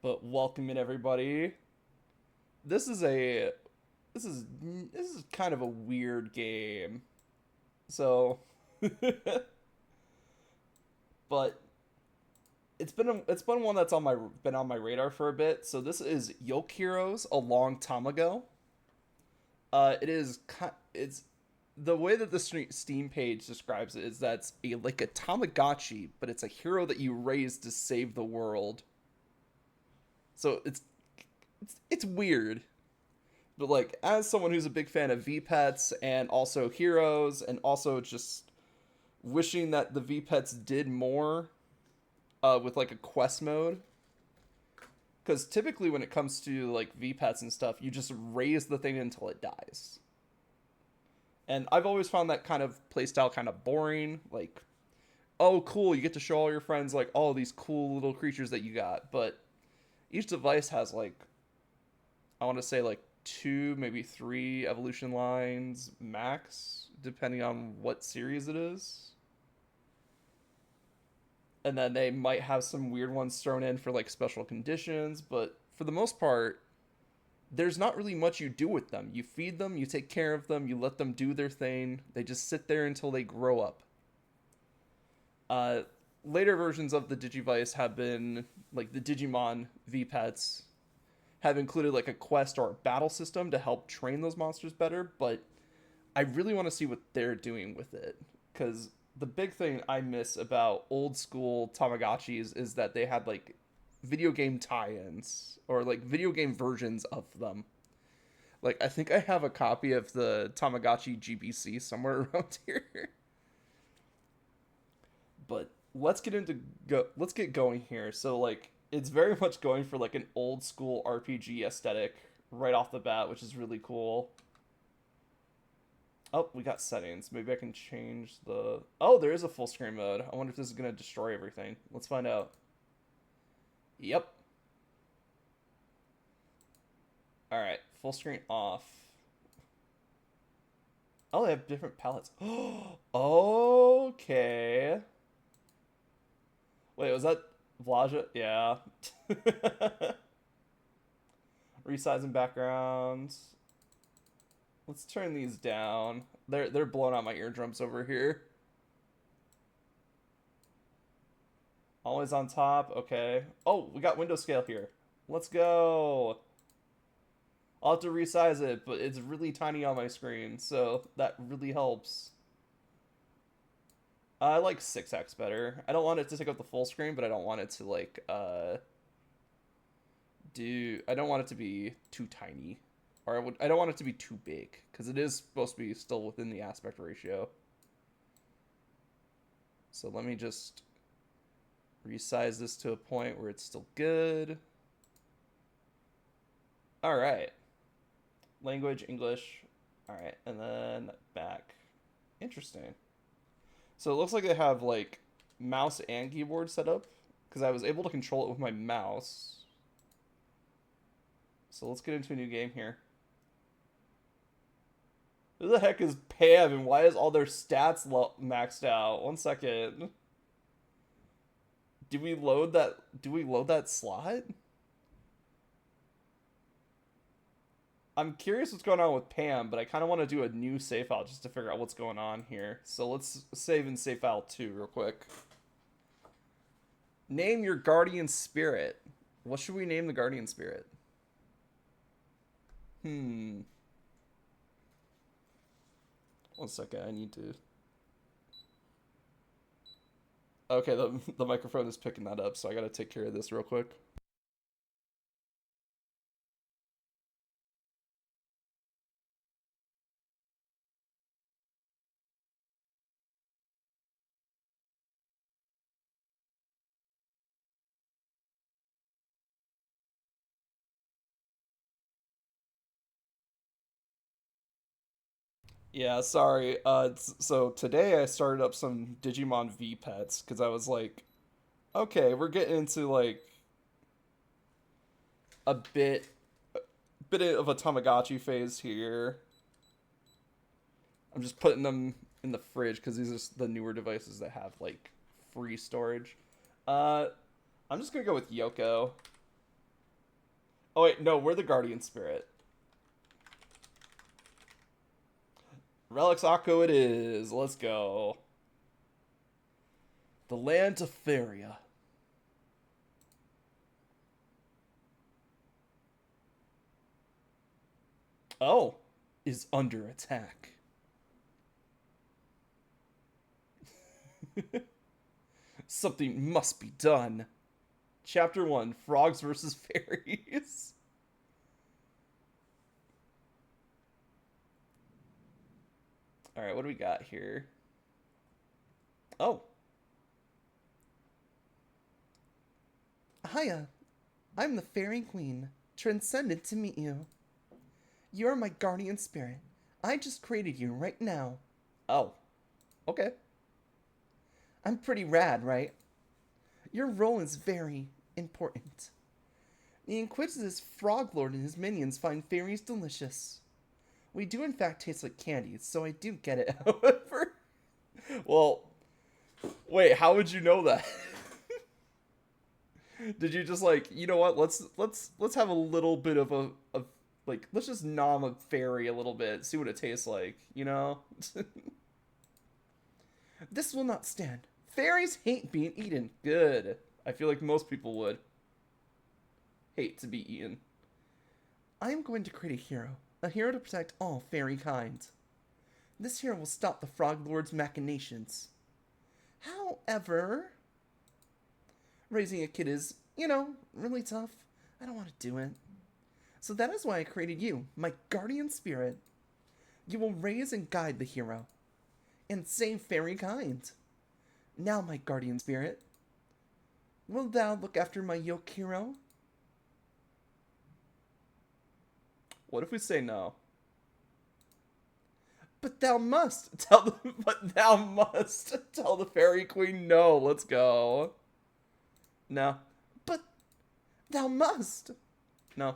But welcome in everybody. This is a this is kind of a weird game. So, but it's been one that's on my radar for a bit. So this is Yolk Heroes a long time ago. It's the way that the Steam page describes it is that it's like a Tamagotchi, but it's a hero that you raise to save the world. So it's weird. But like as someone who's a big fan of V pets and also heroes and also just wishing that the V pets did more with like a quest mode, because typically when it comes to like V pets and stuff, you just raise the thing until it dies. And I've always found that kind of playstyle kind of boring. Like, oh, cool, you get to show all your friends like all these cool little creatures that you got, but each device has like I want to say like two, maybe three evolution lines max, depending on what series it is. And then they might have some weird ones thrown in for like special conditions, but for the most part, there's not really much you do with them. You feed them, you take care of them, you let them do their thing. They just sit there until they grow up. Uh, Later versions of the Digivice have been like the Digimon V Pets have included like a quest or a battle system to help train those monsters better, but I really want to see what they're doing with it because the big thing I miss about old school Tamagotchis is that they had like video game tie-ins or like video game versions of them. Like I think I have a copy of the Tamagotchi GBC somewhere around here. But let's get going here. So like it's very much going for like an old school RPG aesthetic right off the bat, which is really cool. Oh, we got settings. Maybe I can change the. Oh, there is a full screen mode. I wonder if this is gonna destroy everything. Let's find out. Yep. All right, full screen off. Oh, they have different palettes. Okay. Wait, was that Vlaja? Yeah. Resizing backgrounds. Let's turn these down. They're blowing out my eardrums over here. Always on top. Okay. Oh, we got window scale here. Let's go. I'll have to resize it, but it's really tiny on my screen, so that really helps. I like 6x better. I don't want it to take up the full screen, but I don't want it to like I don't want it to be too tiny. I don't want it to be too big because it is supposed to be still within the aspect ratio. So let me just resize this to a point where it's still good. All right. Language, English. All right. And then back. Interesting. So it looks like they have like mouse and keyboard set up because I was able to control it with my mouse. So let's get into a new game here. Who the heck is Pam and why is all their stats maxed out? One second. Do we load that? Do we load that slot? I'm curious what's going on with Pam, but I kind of want to do a new save file just to figure out what's going on here. So let's save in save file 2 real quick. Name your guardian spirit. What should we name the guardian spirit? Hmm. One second, I need to. Okay, the microphone is picking that up, so I gotta take care of this real quick. Yeah, sorry. So today I started up some Digimon V pets because I was like, okay, we're getting into like a bit of a Tamagotchi phase here. I'm just putting them in the fridge because these are the newer devices that have like free storage. Uh, I'm just gonna go with Yoko. Oh wait, no, we're the guardian spirit. Relics Akko it is. Let's go. The land of Feria. Oh, is under attack. Something must be done. Chapter 1, Frogs versus Fairies. Alright, what do we got here? Oh. Hiya, I'm the Fairy Queen, transcended to meet you. You're my guardian spirit. I just created you right now. Oh. Okay. I'm pretty rad, right? Your role is very important. The inquisitive Frog Lord and his minions find fairies delicious. We do in fact taste like candy, so I do get it, however. Well, wait, how would you know that? Did you just like, you know what? Let's have a little bit of a like let's just nom a fairy a little bit, see what it tastes like, you know? This will not stand. Fairies hate being eaten. Good. I feel like most people would hate to be eaten. I am going to create a hero to protect all fairy kind. This hero will stop the Frog Lord's machinations. However, raising a kid is, really tough. I don't want to do it. So that is why I created you, my guardian spirit. You will raise and guide the hero, and save fairy kind. Now, my guardian spirit, will thou look after my Yolk hero? What if we say no? But thou must. But thou must tell the fairy queen no. Let's go. No. But thou must. No.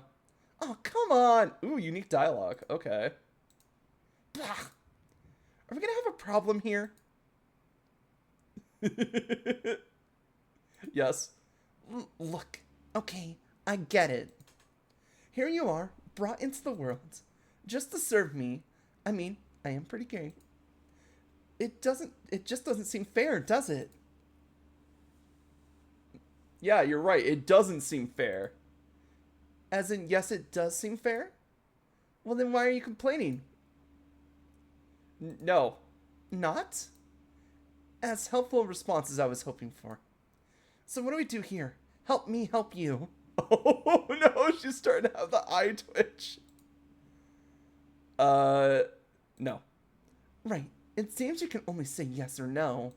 Oh, come on. Ooh, unique dialogue. Okay. Blah. Are we gonna have a problem here? Yes. Look, okay, I get it. Here you are, brought into the world, just to serve me. I mean, I am pretty gay. It just doesn't seem fair, does it? Yeah, you're right. It doesn't seem fair. As in, yes, it does seem fair? Well, then why are you complaining? No. Not? As helpful a response as I was hoping for. So what do we do here? Help me help you. Oh no, she's starting to have the eye twitch. No. Right. It seems you can only say yes or no.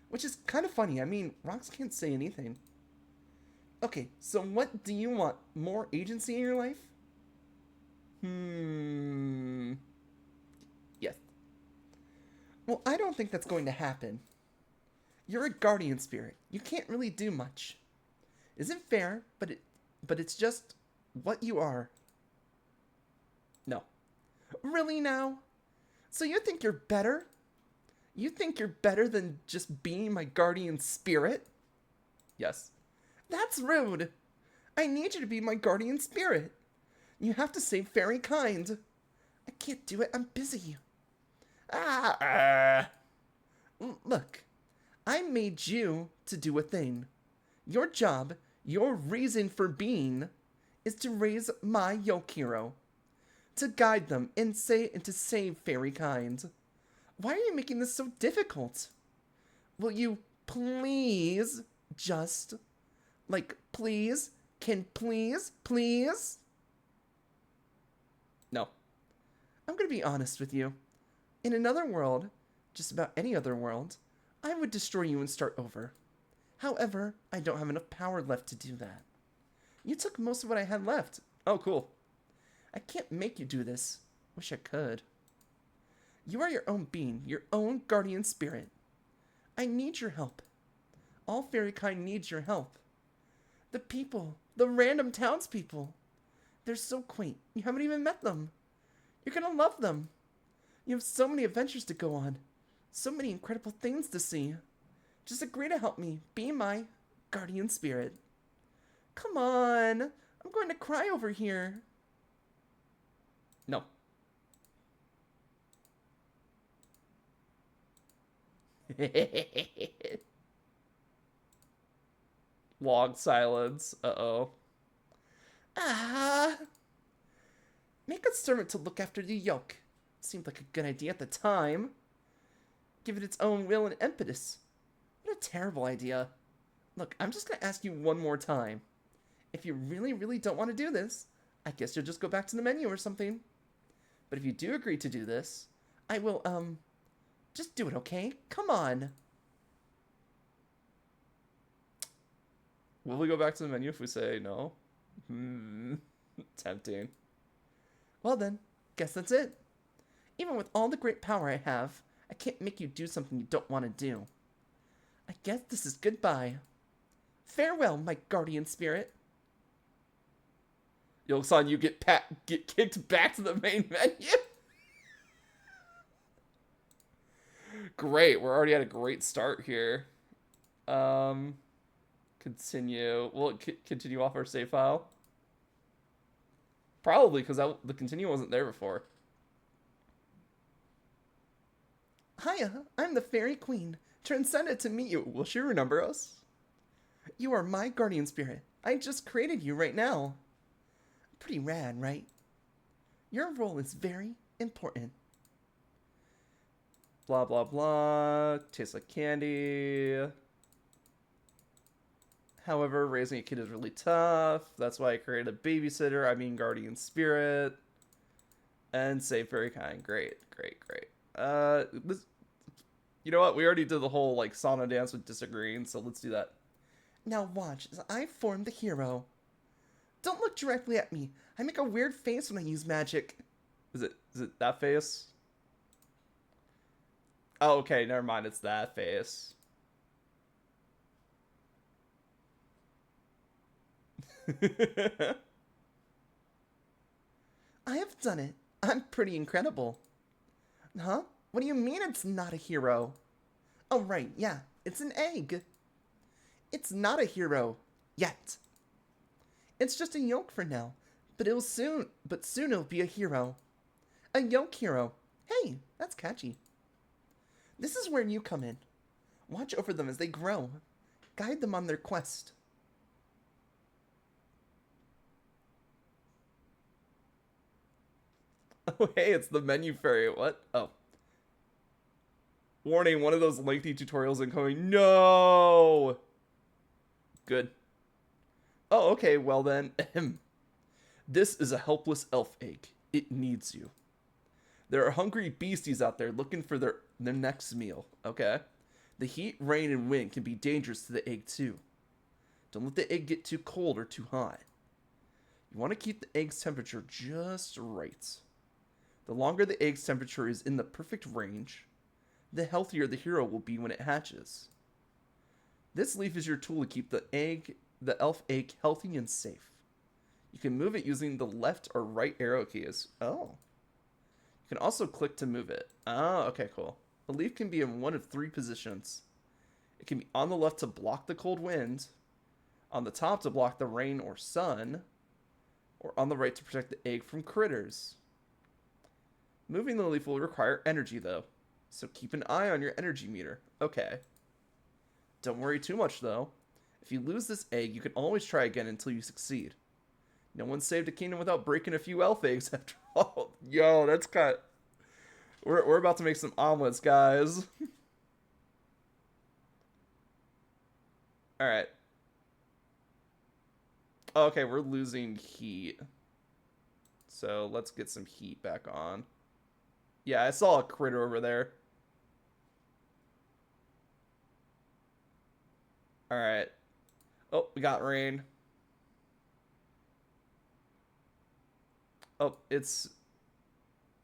Which is kind of funny. I mean, rocks can't say anything. Okay, so what do you want? More agency in your life? Yes. Well, I don't think that's going to happen. You're a guardian spirit. You can't really do much. Isn't fair, but it's just what you are. No. Really now? So you think you're better? You think you're better than just being my guardian spirit? Yes. That's rude. I need you to be my guardian spirit. You have to save fairy kind. I can't do it. I'm busy. Look, I made you to do a thing. Your job, your reason for being, is to raise my Yolk hero, to guide them and to save fairy kind. Why are you making this so difficult? Will you please just, please, please? No. I'm gonna be honest with you. In another world, just about any other world, I would destroy you and start over. However, I don't have enough power left to do that. You took most of what I had left. Oh, cool. I can't make you do this. Wish I could. You are your own being, your own guardian spirit. I need your help. All fairy kind needs your help. The people, the random townspeople, they're so quaint. You haven't even met them. You're gonna love them. You have so many adventures to go on. So many incredible things to see. Just agree to help me. Be my guardian spirit. Come on. I'm I'm going to cry over here. No. Long silence. Uh-oh. Ah. Make a servant to look after the yolk. Seemed like a good idea at the time. Give it its own will and impetus. What a terrible idea. Look, I'm just gonna ask you one more time. If you really, really don't want to do this, I guess you'll just go back to the menu or something. But if you do agree to do this, I will, just do it, okay? Come on. Will we go back to the menu if we say no? Tempting. Well then, guess that's it. Even with all the great power I have, I can't make you do something you don't want to do. I guess this is goodbye. Farewell, my guardian spirit. Yolk-san, you get kicked back to the main menu. Great, we're already at a great start here. Continue. Will it continue off our save file? Probably, because the continue wasn't there before. Hiya, I'm the Fairy Queen. Transcended to meet you. Will she remember us? You are my guardian spirit. I just created you right now. Pretty rad, right? Your role is very important. Blah, blah, blah. Tastes like candy. However, raising a kid is really tough. That's why I created a babysitter. I mean guardian spirit. And save very kind. Great, great, great. You know what? We already did the whole, like, sauna dance with disagreeing, so let's do that. Now watch as I form the hero. Don't look directly at me. I make a weird face when I use magic. Is it that face? Oh, okay, never mind. It's that face. I have done it. I'm pretty incredible. Huh? What do you mean it's not a hero? Oh, right, yeah. It's an egg. It's not a hero. Yet. It's just a yolk for now. But soon it'll be a hero. A yolk hero. Hey, that's catchy. This is where you come in. Watch over them as they grow. Guide them on their quest. Oh, hey, it's the menu fairy. What? Oh. Warning, one of those lengthy tutorials incoming. No! Good. Oh, okay, well then. This is a helpless elf egg. It needs you. There are hungry beasties out there looking for their next meal, okay? The heat, rain, and wind can be dangerous to the egg too. Don't let the egg get too cold or too hot. You want to keep the egg's temperature just right. The longer the egg's temperature is in the perfect range, the healthier the hero will be when it hatches. This leaf is your tool to keep the elf egg healthy and safe. You can move it using the left or right arrow keys. Oh. You can also click to move it. Oh, okay, cool. The leaf can be in one of three positions. It can be on the left to block the cold wind, on the top to block the rain or sun, or on the right to protect the egg from critters. Moving the leaf will require energy, though, so keep an eye on your energy meter. Okay. Don't worry too much, though. If you lose this egg, you can always try again until you succeed. No one saved a kingdom without breaking a few elf eggs, after all. Yo, that's kind of... We're about to make some omelets, guys. Alright. Okay, we're losing heat. So let's get some heat back on. Yeah, I saw a critter over there. Alright. Oh, we got rain. Oh, it's...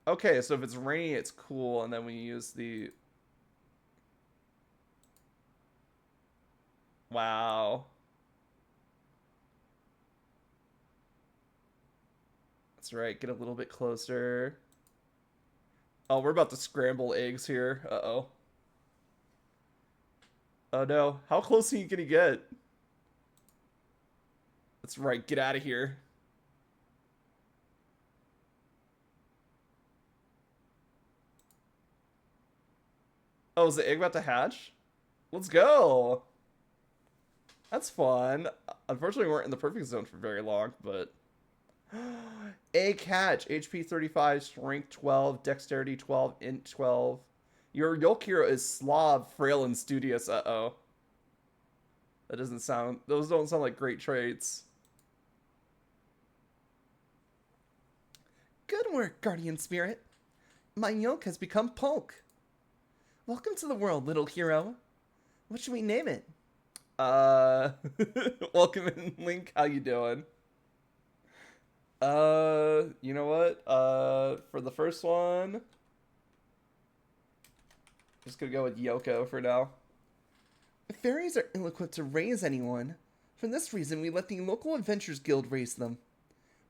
Okay, so if it's rainy, it's cool, and then we use the... Wow. That's right, get a little bit closer. Oh, we're about to scramble eggs here. Uh-oh. Oh no, how close are you gonna get? That's right, get out of here. Oh, is the egg about to hatch? Let's go. That's fun. Unfortunately, we weren't in the perfect zone for very long, but egg hatch. HP 35, strength 12, dexterity 12, int 12. Your Yolk hero is Slav, frail, and studious. Uh-oh. That doesn't sound... Those don't sound like great traits. Good work, Guardian Spirit. My yolk has become Polk. Welcome to the world, little hero. What should we name it? Welcome in, Link. How you doing? You know what? For the first one, just gonna go with Yoko for now. Fairies are ill-equipped to raise anyone. For this reason, we let the local Adventures Guild raise them.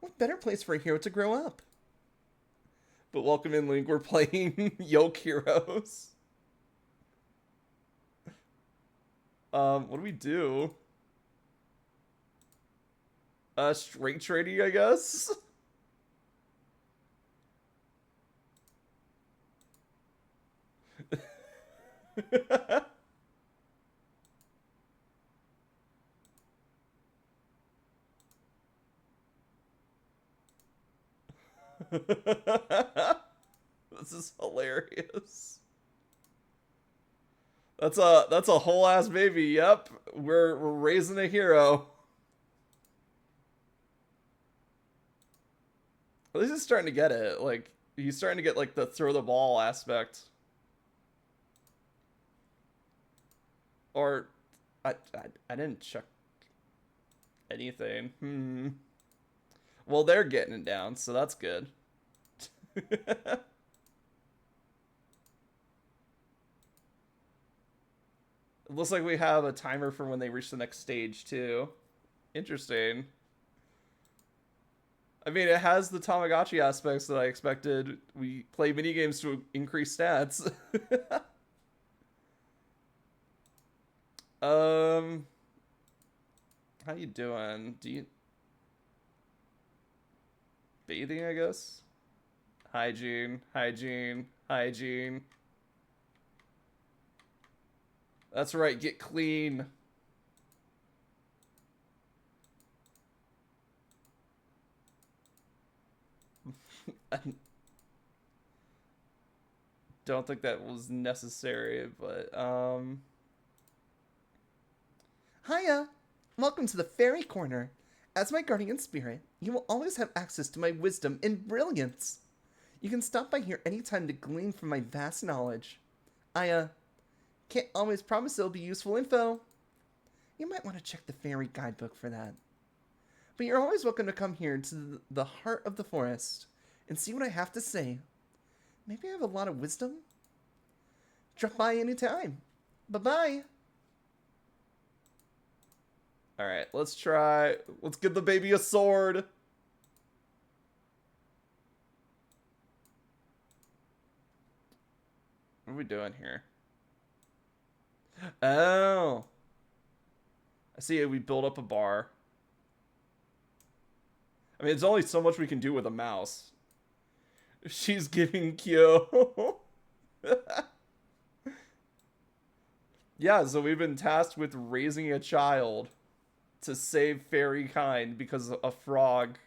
What better place for a hero to grow up? But welcome in, Link. We're playing Yolk Heroes. What do we do? Straight trading, I guess? This is hilarious. That's a whole ass baby. Yep. We're raising a hero. At least he's starting to get it. Like, he's starting to get like the throw the ball aspect. Or I didn't check anything. Well, they're getting it down, so that's good. It looks like we have a timer for when they reach the next stage, too. Interesting. I mean, it has the Tamagotchi aspects that I expected. We play minigames to increase stats. How you doing? Do you... Bathing, I guess? Hygiene, hygiene, hygiene. That's right, get clean. I don't think that was necessary, but, Hiya! Welcome to the Fairy Corner. As my guardian spirit, you will always have access to my wisdom and brilliance. You can stop by here anytime to glean from my vast knowledge. I, can't always promise it'll be useful info. You might want to check the fairy guidebook for that. But you're always welcome to come here to the heart of the forest and see what I have to say. Maybe I have a lot of wisdom? Drop by anytime. Bye-bye. alright, let's try. Let's give the baby a sword. What are we doing here? Oh. I see we build up a bar. I mean, it's only so much we can do with a mouse. She's giving Kyo. Yeah, so we've been tasked with raising a child to save fairy kind because a frog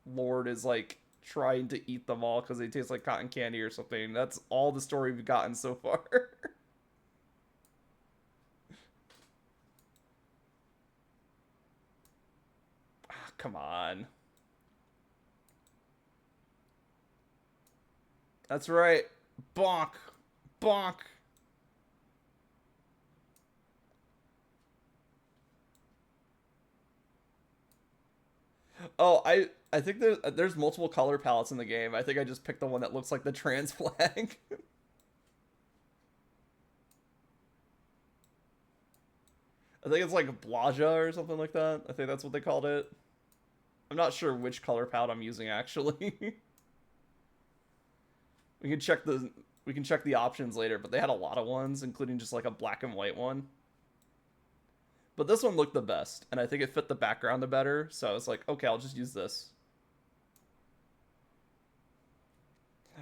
lord is like trying to eat them all because they taste like cotton candy or something. That's all the story we've gotten so far. Come on. That's right. Bonk. Bonk. Oh, I think there's multiple color palettes in the game. I think I just picked the one that looks like the trans flag. I think it's like Blaja or something like that. I think that's what they called it. I'm not sure which color palette I'm using actually. We can check the options later, but they had a lot of ones, including just like a black and white one. But this one looked the best, and I think it fit the background the better, so I was like, okay, I'll just use this.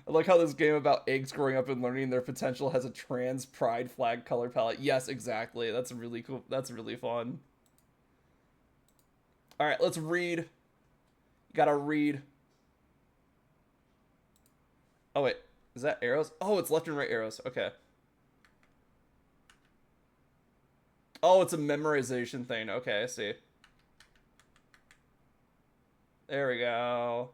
I like how this game about eggs growing up and learning their potential has a trans pride flag color palette. Yes, exactly. That's really cool. That's really fun. All right, let's read. You gotta read. Oh wait, is that arrows? Oh, it's left and right arrows. Okay. Oh, it's a memorization thing. Okay, I see. There we go.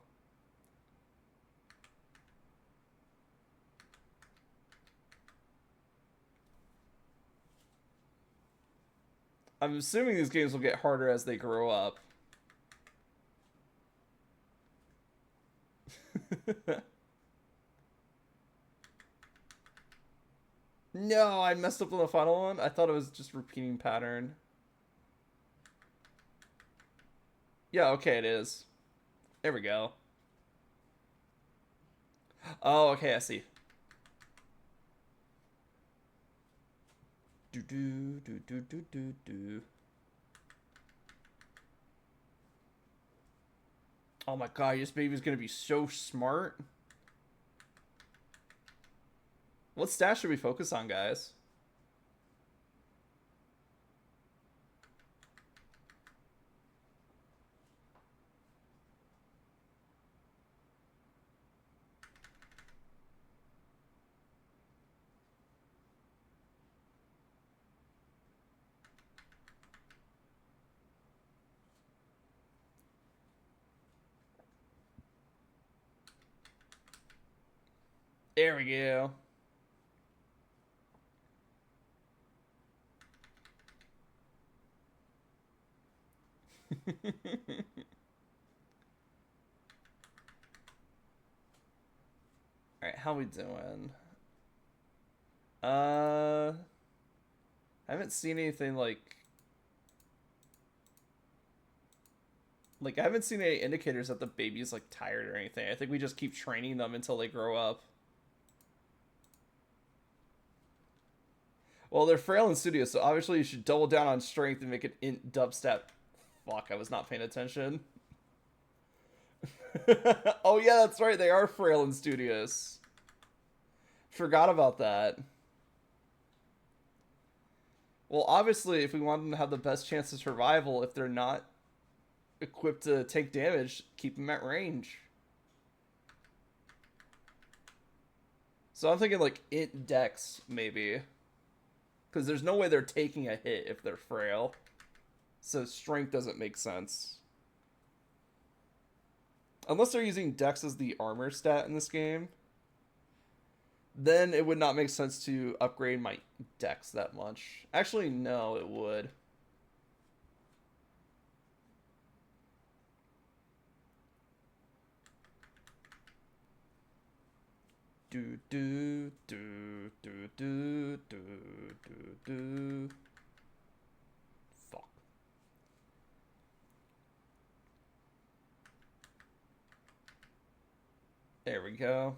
I'm assuming these games will get harder as they grow up. No, I messed up on the final one. I thought it was just repeating pattern. Yeah, okay, it is. There we go. Oh, okay, I see. Do do do do do do do. Oh my god, this baby's gonna be so smart. What stats should we focus on, guys? There we go. Alright, how we doing? I haven't seen anything like I haven't seen any indicators that the baby's like tired or anything. I think we just keep training them until they grow up. Well, they're frail and studious, so obviously you should double down on strength and make it int dubstep. Fuck, I was not paying attention. Oh yeah, that's right. They are frail and studious. Forgot about that. Well, obviously, if we want them to have the best chance of survival, if they're not equipped to take damage, keep them at range. So I'm thinking like int dex, maybe. Because there's no way they're taking a hit if they're frail. So strength doesn't make sense. Unless they're using dex as the armor stat in this game, then it would not make sense to upgrade my dex that much. Actually, no, it would. Do do do do do do do do. Fuck. There we go.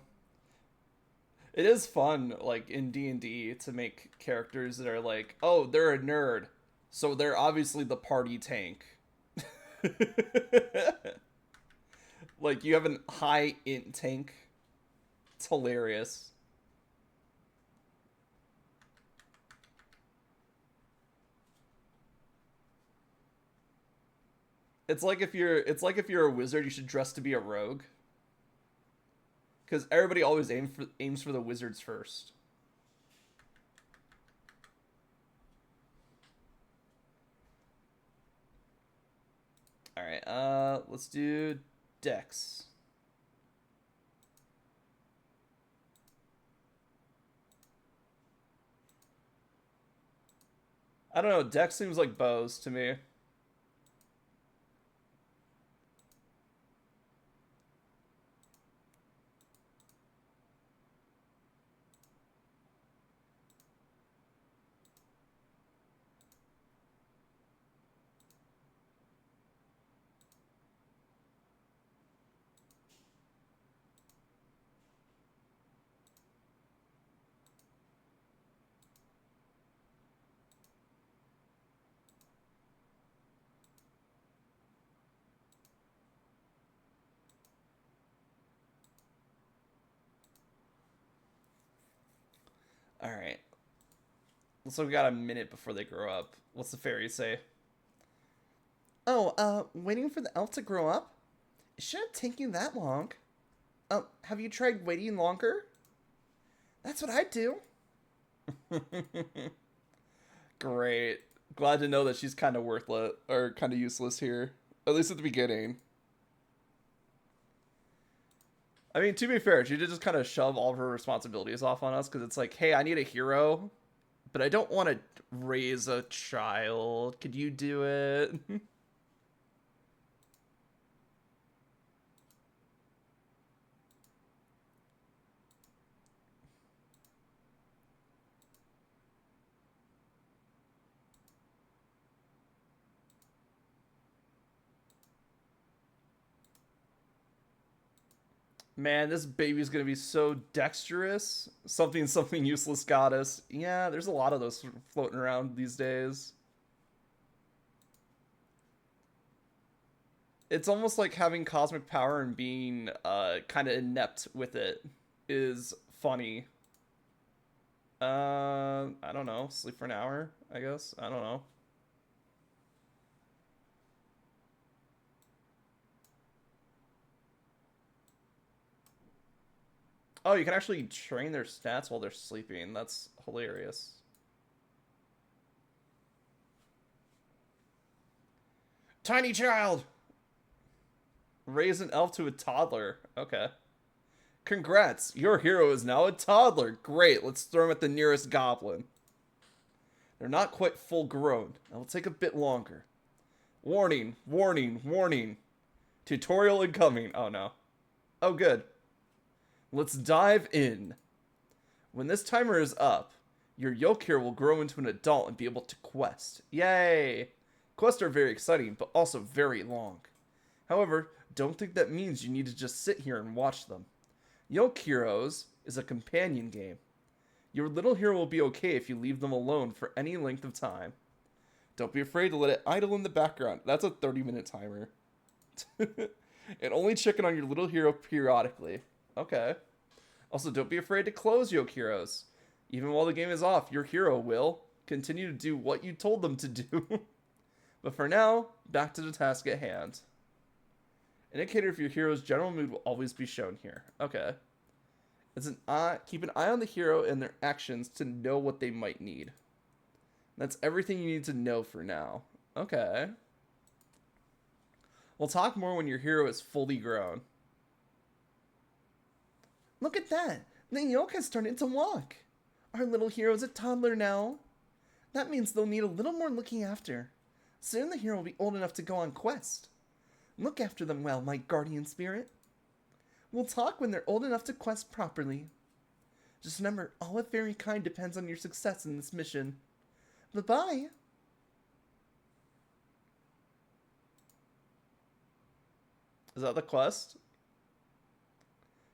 It is fun, like in D&D, to make characters that are like, oh, they're a nerd, so they're obviously the party tank. Like you have a high int tank. It's hilarious. It's like if you're a wizard, you should dress to be a rogue. Because everybody always aims for the wizards first. All right, let's do Dex. I don't know. Dex seems like bows to me. All right. So we got a minute before they grow up. What's the fairy say? Oh, waiting for the elf to grow up? It shouldn't take you that long. Have you tried waiting longer? That's what I do. Great. Glad to know that she's kind of worthless or kind of useless here, at least at the beginning. I mean, to be fair, she did just kind of shove all of her responsibilities off on us because it's like, hey, I need a hero, but I don't want to raise a child. Could you do it? Man, this baby's gonna be so dexterous. Something, something useless goddess. Yeah, there's a lot of those floating around these days. It's almost like having cosmic power and being kind of inept with it is funny. I don't know. Sleep for an hour, I guess. I don't know. Oh, you can actually train their stats while they're sleeping. That's hilarious. Tiny child! Raise an elf to a toddler. Okay. Congrats, your hero is now a toddler. Great, let's throw him at the nearest goblin. They're not quite full grown. It'll take a bit longer. Warning, warning, warning. Tutorial incoming. Oh no. Oh good. Let's dive in. When this timer is up, your Yolk Hero will grow into an adult and be able to quest. Yay! Quests are very exciting, but also very long. However, don't think that means you need to just sit here and watch them. Yolk Heroes is a companion game. Your little hero will be okay if you leave them alone for any length of time. Don't be afraid to let it idle in the background. That's a 30-minute timer. And only check in on your little hero periodically. Okay. Also, don't be afraid to close Yolk Heroes. Even while the game is off, your hero will continue to do what you told them to do. But for now, back to the task at hand. Indicator of your hero's general mood will always be shown here. Okay. It's an eye. Keep an eye on the hero and their actions to know what they might need. That's everything you need to know for now. Okay. We'll talk more when your hero is fully grown. Look at that! The Yolk has started to walk. Our little hero is a toddler now. That means they'll need a little more looking after. Soon the hero will be old enough to go on quest. Look after them well, my guardian spirit. We'll talk when they're old enough to quest properly. Just remember, all of fairy kind depends on your success in this mission. Bye-bye. Is that the quest?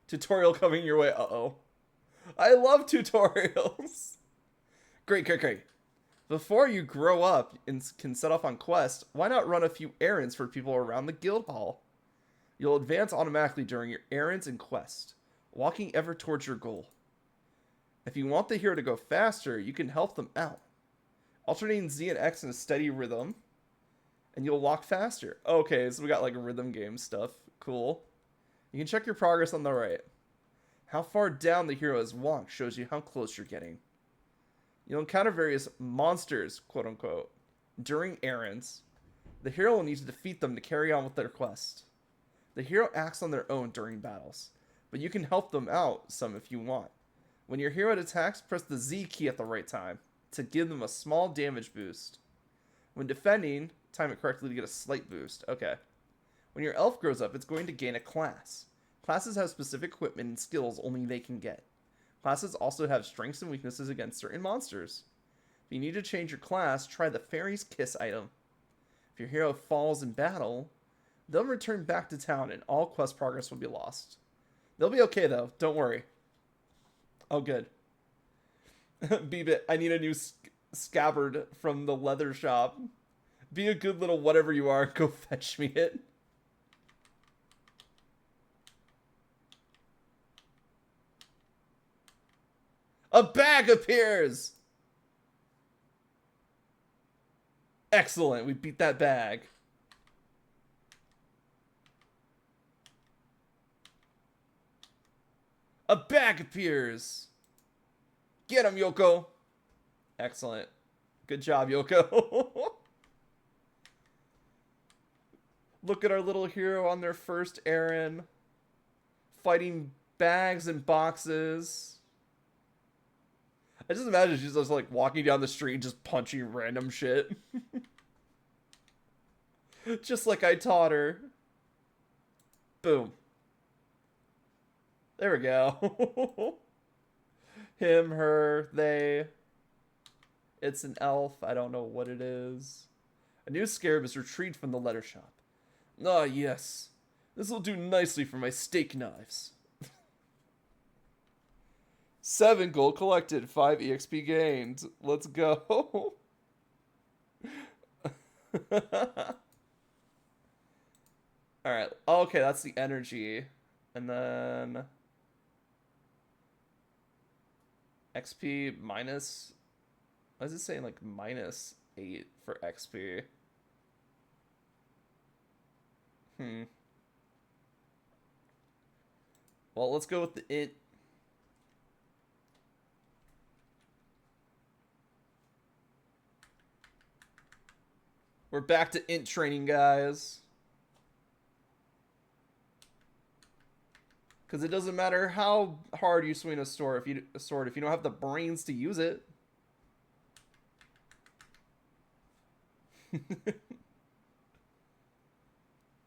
Tutorial coming your way. Uh-oh. I love tutorials. Great, great, great. Before you grow up and can set off on quest, why not run a few errands for people around the guild hall? You'll advance automatically during your errands and quest, walking ever towards your goal. If you want the hero to go faster, you can help them out. Alternating Z and X in a steady rhythm, and you'll walk faster. Okay, so we got like rhythm game stuff. Cool. You can check your progress on the right. How far down the hero has walked shows you how close you're getting. You'll encounter various monsters, quote unquote, during errands. The hero will need to defeat them to carry on with their quest. The hero acts on their own during battles, but you can help them out some if you want. When your hero attacks, press the Z key at the right time to give them a small damage boost. When defending, time it correctly to get a slight boost. Okay. When your elf grows up, it's going to gain a class. Classes have specific equipment and skills only they can get. Classes also have strengths and weaknesses against certain monsters. If you need to change your class, try the Fairy's Kiss item. If your hero falls in battle, they'll return back to town and all quest progress will be lost. They'll be okay though, don't worry. Oh good. Beebit, I need a new scabbard from the leather shop. Be a good little whatever you are, go fetch me it. A bag bag appears! Excellent, we beat that bag. A bag appears! Get him, Yoko! Excellent. Good job, Yoko. Look at our little hero on their first errand. Fighting bags and boxes. I just imagine she's just like walking down the street just punching random shit. Just like I taught her. Boom. There we go. Him, her, they. It's an elf. I don't know what it is. A new scarab is retrieved from the letter shop. Ah, yes. This will do nicely for my steak knives. 7 gold collected, 5 EXP gained. Let's go. Alright. Oh, okay, that's the energy. And then... XP minus... Why is it saying like minus 8 for XP? Well, let's go with the int. We're back to int training, guys. Because it doesn't matter how hard you swing a sword if you don't have the brains to use it.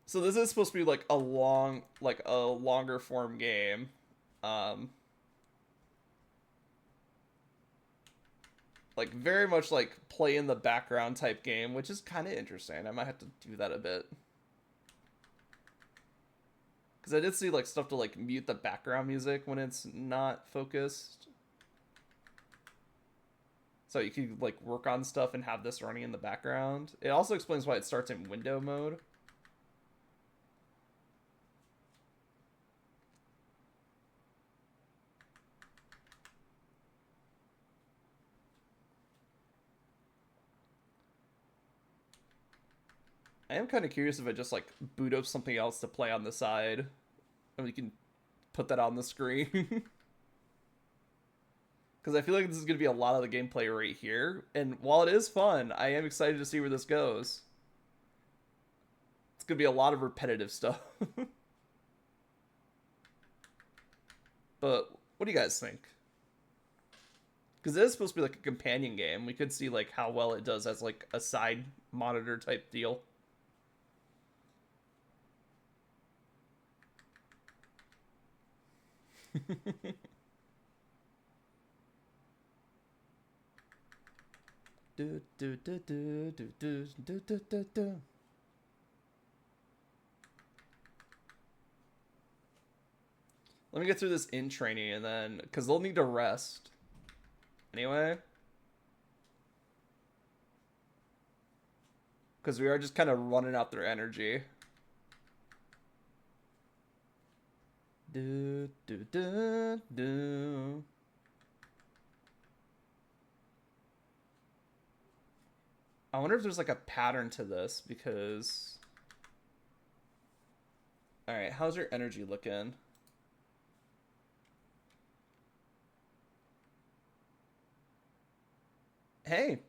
So this is supposed to be like a longer form game. Like very much like play in the background type game, which is kind of interesting. I might have to do that a bit. Because I did see like stuff to like mute the background music when it's not focused. So you can like work on stuff and have this running in the background. It also explains why it starts in window mode. I am kind of curious if I just like boot up something else to play on the side. And we can put that on the screen. Because I feel like this is going to be a lot of the gameplay right here. And while it is fun, I am excited to see where this goes. It's going to be a lot of repetitive stuff. But what do you guys think? Because it is supposed to be like a companion game. We could see like how well it does as like a side monitor type deal. Let me get through this in training and then, because they'll need to rest. Anyway. Because we are just kind of running out their energy. Do, do, do, do. I wonder if there's like a pattern to this because... Alright, how's your energy looking? Hey,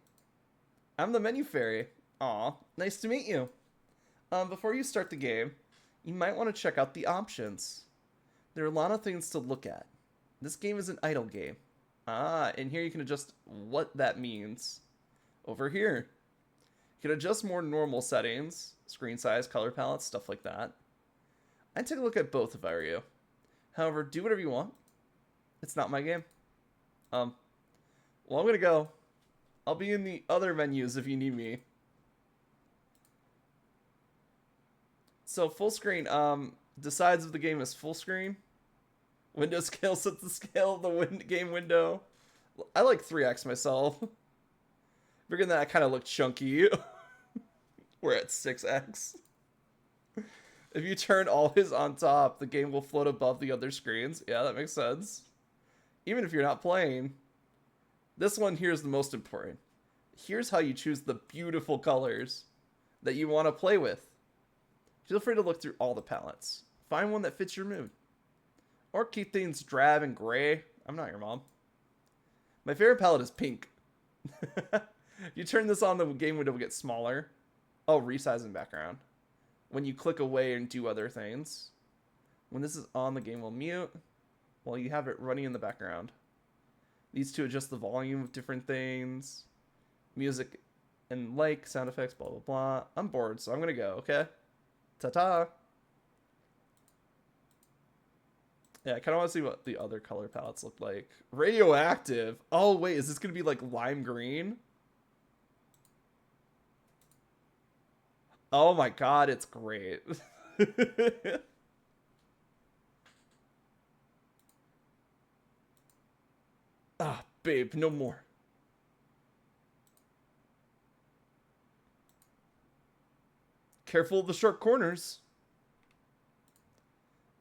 I'm the menu fairy. Aw, nice to meet you. Before you start the game, you might want to check out the options. There are a lot of things to look at. This game is an idle game. Ah, and here you can adjust what that means. Over here. You can adjust more normal settings, screen size, color palette, stuff like that. I'd take a look at both if I were you. However, do whatever you want. It's not my game. Well, I'm gonna go. I'll be in the other menus if you need me. So full screen, decides if the game is full screen. Window scale sets the scale of the game window. I like 3x myself. Figuring that I kind of look chunky. We're at 6x. If you turn always on top, the game will float above the other screens. Yeah, that makes sense. Even if you're not playing. This one here is the most important. Here's how you choose the beautiful colors that you want to play with. Feel free to look through all the palettes. Find one that fits your mood. Or keep things drab and gray. I'm not your mom. My favorite palette is pink. You turn this on, the game window will get smaller. Oh, resize in background. When you click away and do other things. When this is on, the game will mute while you have it running in the background. These two adjust the volume of different things. Music and like, sound effects, blah, blah, blah. I'm bored, so I'm going to go, okay? Ta-ta! Yeah, I kind of want to see what the other color palettes look like. Radioactive! Oh, wait, is this going to be like lime green? Oh my god, it's great. Ah, babe, no more. Careful of the sharp corners.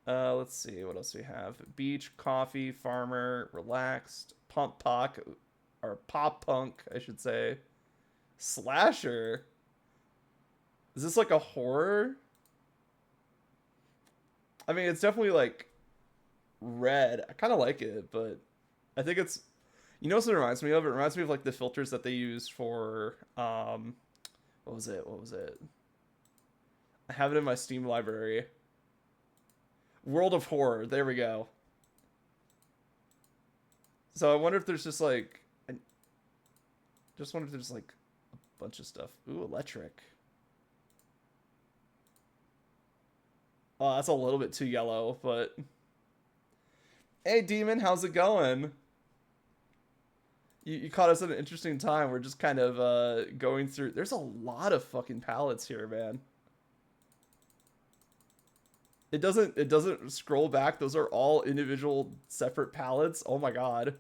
Let's see, what else do we have? Beach, coffee, farmer, relaxed, pump pock, or pop punk, I should say. Slasher. Is this like a horror? I mean, it's definitely like red. I kind of like it, but I think it's, you know what it reminds me of? It reminds me of like the filters that they use for what was it? What was it? I have it in my Steam library. World of Horror. There we go. So I wonder if there's just like, I just wonder if there's like a bunch of stuff. Ooh, electric. Oh, that's a little bit too yellow, but hey, Demon, how's it going? You caught us at an interesting time. We're just kind of going through. There's a lot of fucking palettes here, man. It doesn't scroll back. Those are all individual separate palettes. Oh my god.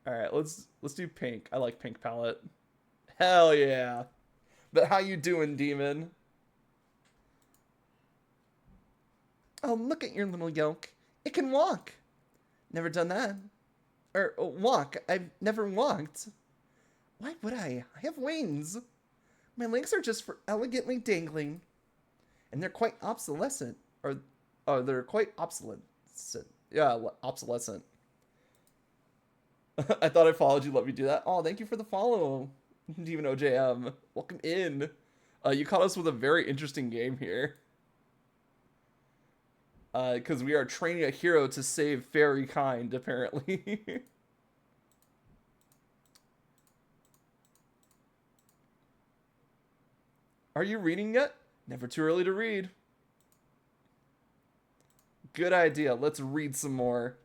All right, let's do pink. I like pink palette. Hell yeah. But how you doing, Demon? Oh, look at your little yolk. It can walk. Never done that. Or walk. I've never walked. Why would I? I have wings. My legs are just for elegantly dangling. And they're quite obsolescent. Or, oh, they're quite obsolete. Yeah, obsolescent. I thought I followed you. Let me do that. Oh, thank you for the follow, Demon OJM. Welcome in. You caught us with a very interesting game here. Because we are training a hero to save fairy kind, apparently. Are you reading yet? Never too early to read. Good idea. Let's read some more.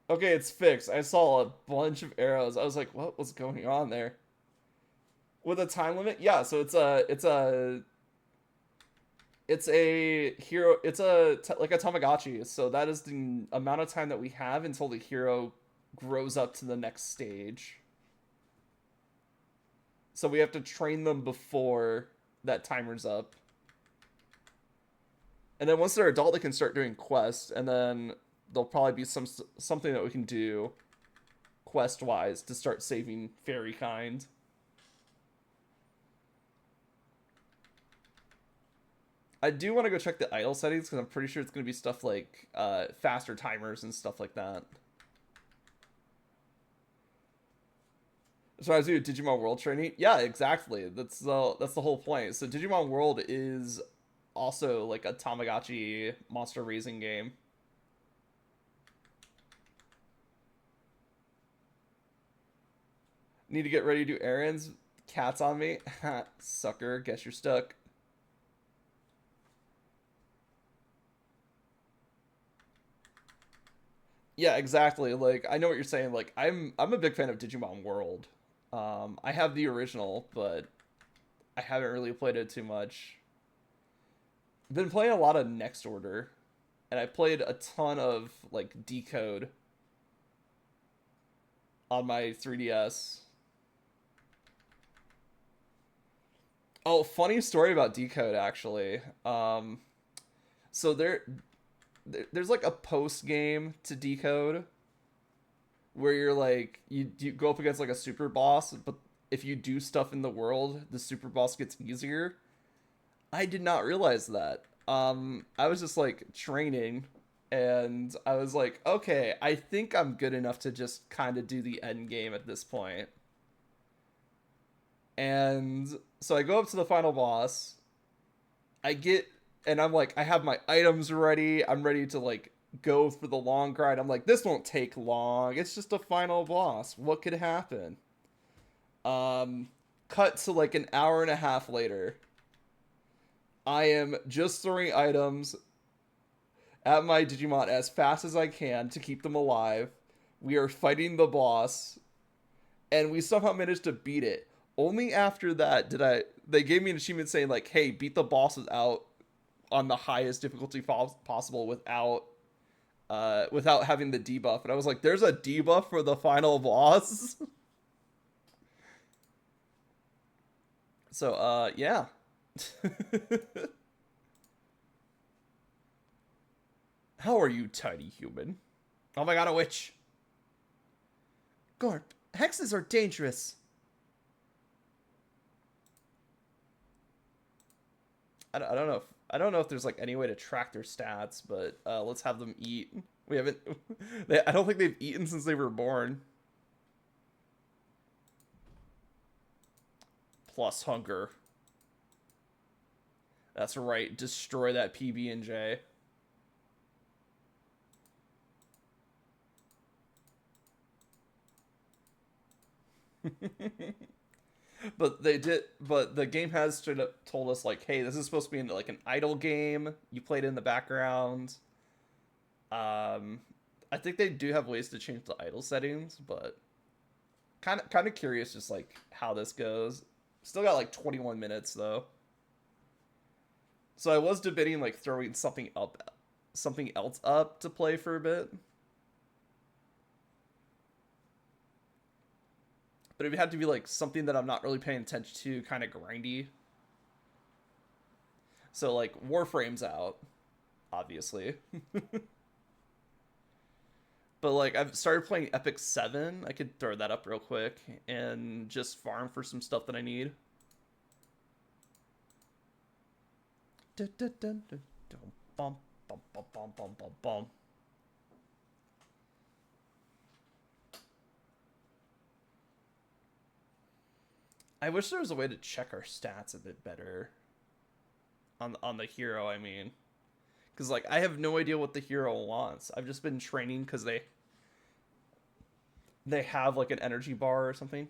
Okay, it's fixed. I saw a bunch of arrows. I was like, what was going on there? With a time limit? Yeah, so it's a hero, like a Tamagotchi. So that is the amount of time that we have until the hero grows up to the next stage. So we have to train them before that timer's up. And then once they're adult, they can start doing quests, and then there'll probably be something that we can do quest-wise to start saving fairy kind. I do want to go check the idle settings because I'm pretty sure it's going to be stuff like faster timers and stuff like that. So I was doing Digimon World training. Yeah, exactly. That's the whole point. So Digimon World is also like a Tamagotchi monster raising game. Need to get ready to do errands. Cat's on me. Sucker, guess you're stuck. Yeah, exactly. Like I know what you're saying. Like I'm a big fan of Digimon World. I have the original, but I haven't really played it too much. I've been playing a lot of Next Order, and I played a ton of like Decode on my 3DS. Oh, funny story about Decode actually. So there's like a post game to Decode where you're like you go up against like a super boss, but if you do stuff in the world, the super boss gets easier. I did not realize that. I was just like training, and I was like, okay, I think I'm good enough to just kind of do the end game at this point. And so I go up to the final boss. I get, and I'm like, I have my items ready. I'm ready to like go for the long grind. I'm like, this won't take long. It's just a final boss. What could happen? Um, cut to like an hour and a half later. I am just throwing items at my Digimon as fast as I can to keep them alive. We are fighting the boss, and we somehow managed to beat it. Only after that did I. They gave me an achievement saying like, "Hey, beat the boss without on the highest difficulty possible without having the debuff." And I was like, "There's a debuff for the final boss." So yeah. How are you, tiny human? Oh my god, a witch. Gorp, hexes are dangerous. I don't know if if there's like any way to track their stats, but let's have them eat. We haven't. I don't think they've eaten since they were born. Plus hunger. That's right. Destroy that PB and J. But they did. But the game has straight up told us like, hey, this is supposed to be in like an idle game. You played it in the background. Um, I think they do have ways to change the idle settings, but kind of curious just like how this goes. Still got like 21 minutes though. So I was debating like throwing something else up to play for a bit. But it would have to be like something that I'm not really paying attention to, kind of grindy. So like Warframe's out, obviously. But like I've started playing Epic 7. I could throw that up real quick and just farm for some stuff that I need. Dun, dun, dun, dun, dun, bum, bum, bum, bum, bum, bum, bum. I wish there was a way to check our stats a bit better on the hero. I mean, because like I have no idea what the hero wants. I've just been training because they have like an energy bar or something.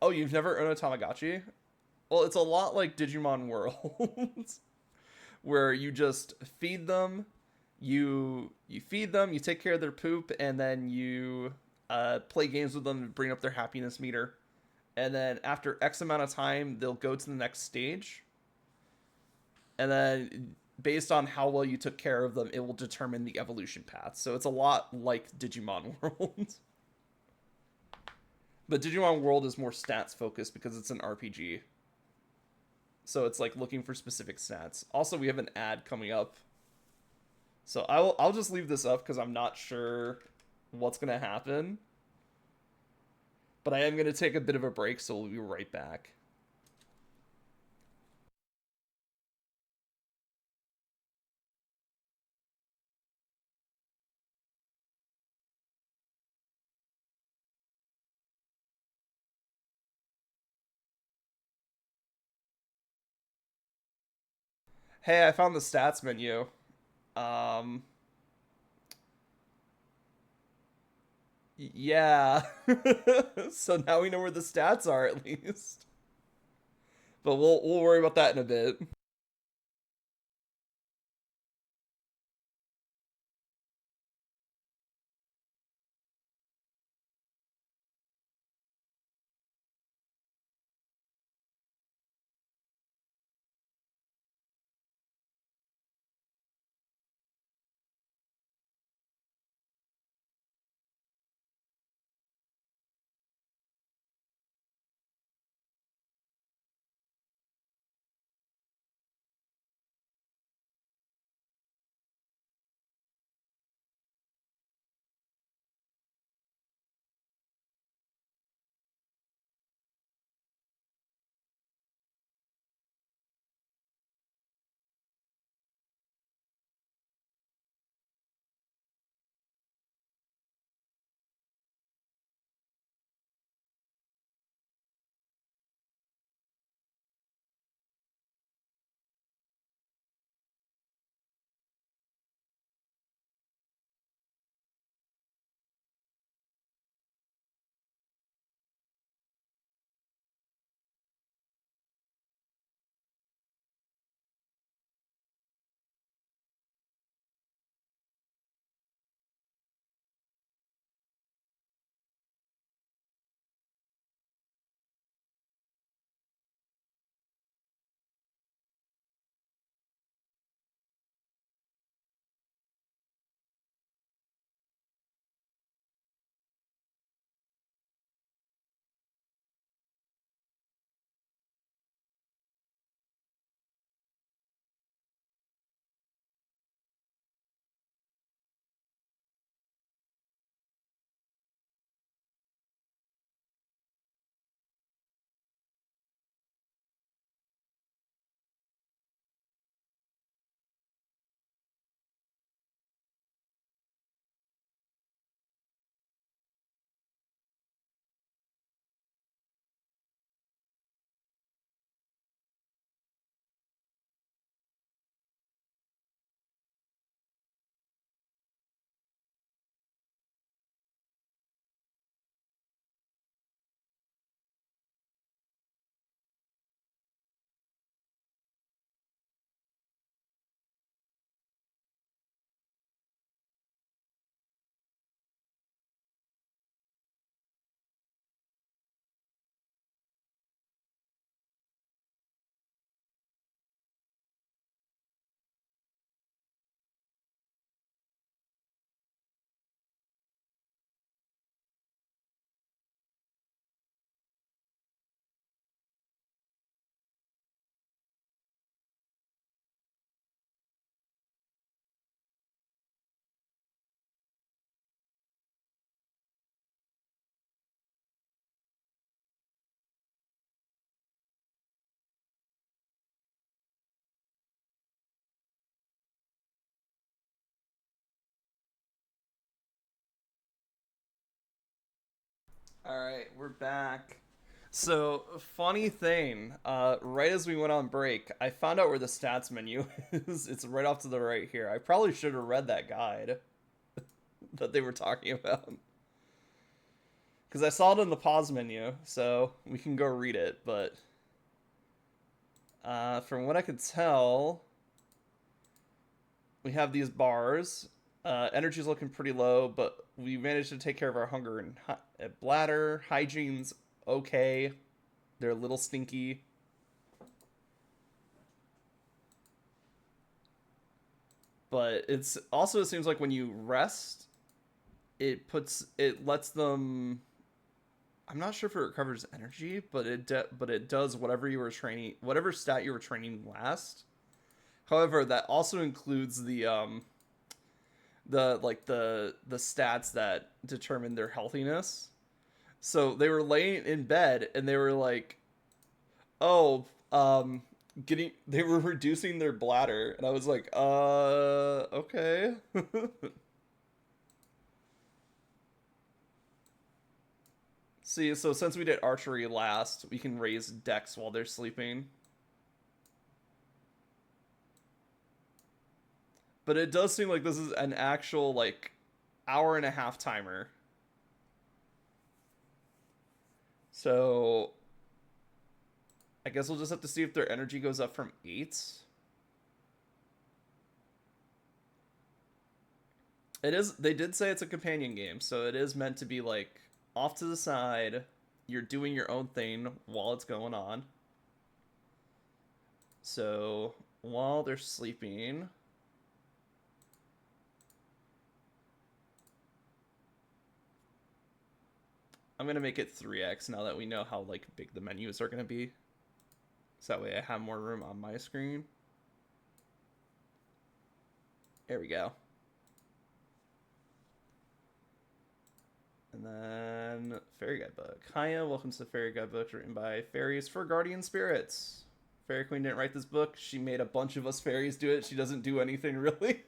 Oh, you've never owned a Tamagotchi? Well, it's a lot like Digimon World, where you just feed them, you feed them, you take care of their poop, and then you play games with them to bring up their happiness meter. And then after X amount of time, they'll go to the next stage. And then based on how well you took care of them, it will determine the evolution path. So it's a lot like Digimon World. But Digimon World is more stats focused because it's an RPG. So it's like looking for specific stats. Also, we have an ad coming up. So I'll just leave this up because I'm not sure what's gonna happen. But I am gonna take a bit of a break, so we'll be right back. Hey, I found the stats menu. Um, yeah. So now we know where the stats are at least. But we'll worry about that in a bit. All right, we're back. So, funny thing, right as we went on break, I found out where the stats menu is. It's right off to the right here. I probably should have read that guide that they were talking about. Because I saw it in the pause menu, so we can go read it. But from what I could tell, we have these bars. Energy's looking pretty low, but we managed to take care of our hunger and bladder. Hygiene's okay. They're a little stinky. But it's also, it seems like when you rest, it lets them. I'm not sure if it recovers energy, but it does whatever you were training, whatever stat you were training last. However, that also includes the stats that determine their healthiness. So they were laying in bed and they were like, "Oh, they were reducing their bladder," and I was like, okay." See, so since we did archery last, we can raise dex while they're sleeping. But it does seem like this is an actual, like, hour and a half timer. So I guess we'll just have to see if their energy goes up from 8. It is, they did say it's a companion game, so it is meant to be like off to the side. You're doing your own thing while it's going on. So while they're sleeping, I'm gonna make it 3x now that we know how like big the menus are gonna be. So that way I have more room on my screen. There we go. And then Fairy Guidebook. Hiya, welcome to the Fairy Guidebook, written by fairies for guardian spirits. Fairy Queen didn't write this book. She made a bunch of us fairies do it. She doesn't do anything really.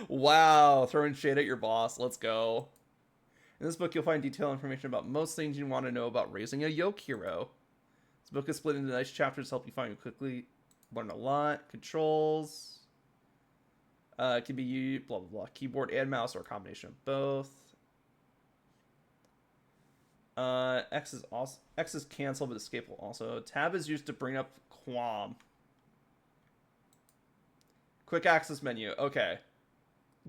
Wow, throwing shade at your boss. Let's go. In this book, you'll find detailed information about most things you want to know about raising a Yolk hero. This book is split into nice chapters to help you find quickly learn a lot. Controls. It can be blah blah blah. Keyboard and mouse or a combination of both. X is cancel, but escape will also. Tab is used to bring up Quam. Quick access menu. Okay.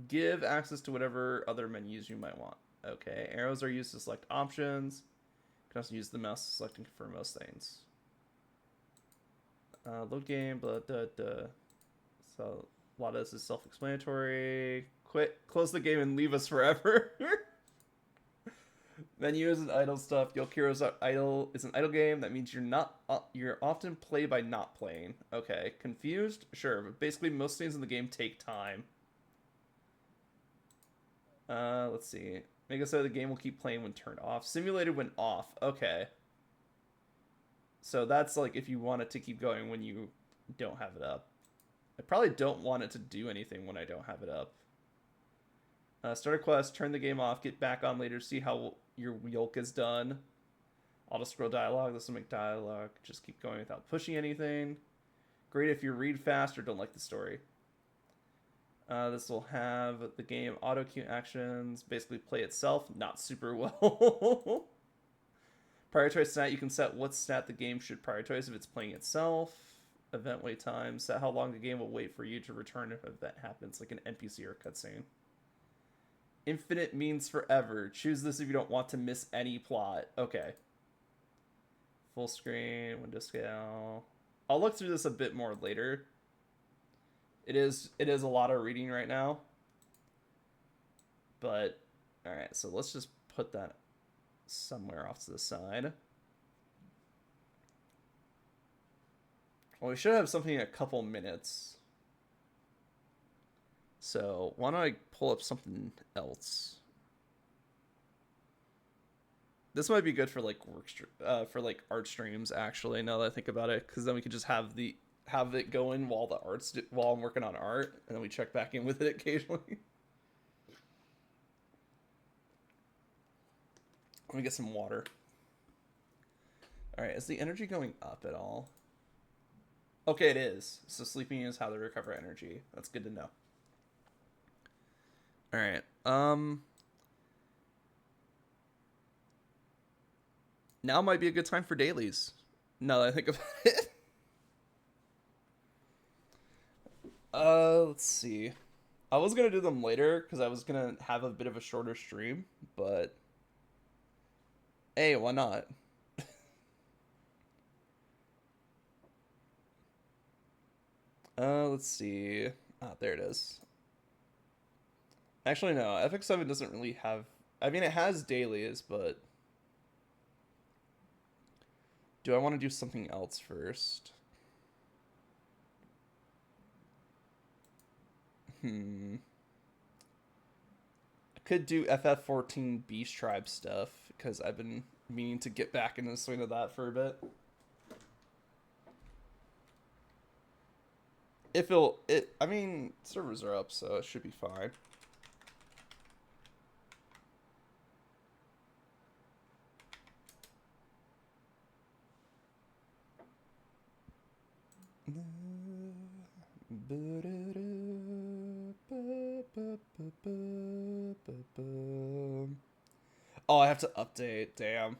Give access to whatever other menus you might want. Okay. Arrows are used to select options. You can also use the mouse to select and confirm most things. Load game, blah, blah, blah. So a lot of this is self-explanatory. Quit, close the game, and leave us forever. Menus and idle stuff. Yolk Heroes idle is an idle game. That means you're often play by not playing. Okay, confused? Sure, but basically most things in the game take time. Let's see. Make it so the game will keep playing when turned off. Simulated when off. Okay. So that's like if you want it to keep going when you don't have it up. I probably don't want it to do anything when I don't have it up. Start a quest, turn the game off, get back on later, see how your Yolk is done. Auto scroll dialogue, this will make dialogue. Just keep going without pushing anything. Great if you read fast or don't like the story. This will have the game auto queue actions, basically play itself, not super well. Prioritize stat, you can set what stat the game should prioritize if it's playing itself. Event wait time, set how long the game will wait for you to return if an event happens, like an NPC or cutscene. Infinite means forever. Choose this if you don't want to miss any plot. Okay. Full screen, window scale. I'll look through this a bit more later. It is a lot of reading right now. But, alright, so let's just put that somewhere off to the side. Well, we should have something in a couple minutes. So why don't I pull up something else? This might be good for like for like art streams actually. Now that I think about it, because then we could just have it going while while I'm working on art, and then we check back in with it occasionally. Let me get some water. Alright, is the energy going up at all? Okay, it is. So sleeping is how they recover energy. That's good to know. Alright, now might be a good time for dailies. Now that I think about it. Let's see. I was gonna do them later because I was gonna have a bit of a shorter stream, but hey, why not? Let's see. Ah, there it is. Actually, no. FX7 doesn't really have. I mean, it has dailies, but do I want to do something else first? I could do FF14 Beast Tribe stuff because I've been meaning to get back into the swing of that for a bit. I mean, servers are up, so it should be fine. Oh, I have to update. Damn.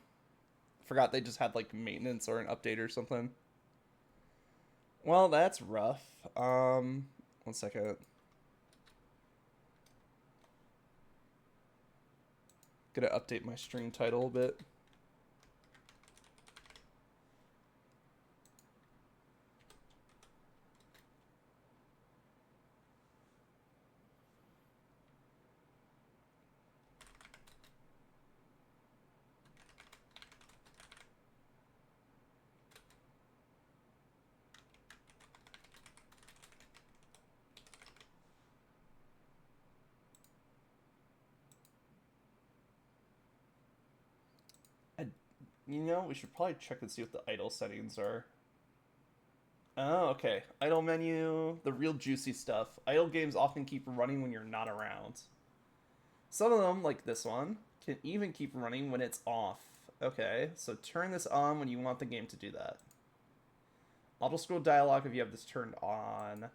Forgot they just had like maintenance or an update or something. Well, that's rough. 1 second. Gonna update my stream title a bit. You know, we should probably check and see what the idle settings are. Oh, okay. Idle menu, the real juicy stuff. Idle games often keep running when you're not around. Some of them, like this one, can even keep running when it's off. Okay, so turn this on when you want the game to do that. Auto scroll dialogue if you have this turned on.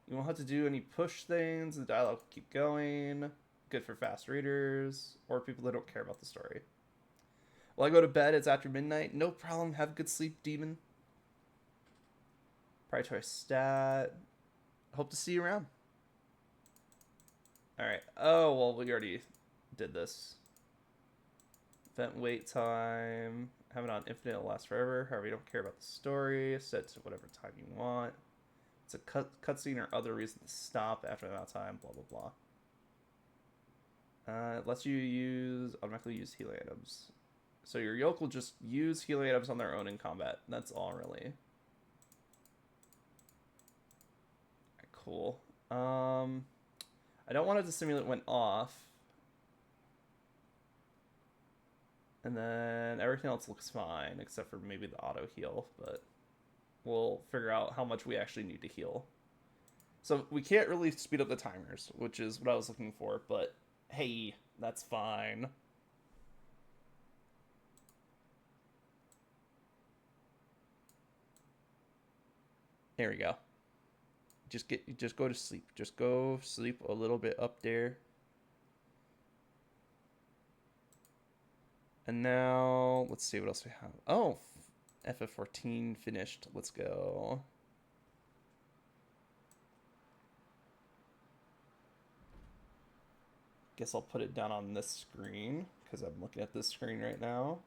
You won't have to do any push things. The dialogue will keep going. Good for fast readers or people that don't care about the story. Well, I go to bed. It's after midnight. No problem. Have a good sleep, demon. Prioritize stat. Hope to see you around. Alright. Oh, well, we already did this. Event wait time. Have it on infinite. It'll last forever. However, you don't care about the story. Set to whatever time you want. It's a cutscene or other reason to stop after that time. Blah, blah, blah. It lets you automatically use healing items. So your Yolk will just use healing items on their own in combat. That's all, really. Right, cool. I don't want it to simulate when off. And then everything else looks fine, except for maybe the auto heal, but we'll figure out how much we actually need to heal. So we can't really speed up the timers, which is what I was looking for, but hey, that's fine. There we go. Just go to sleep. Just go sleep a little bit up there. And now, let's see what else we have. Oh, FF14 finished. Let's go. Guess I'll put it down on this screen, because I'm looking at this screen right now.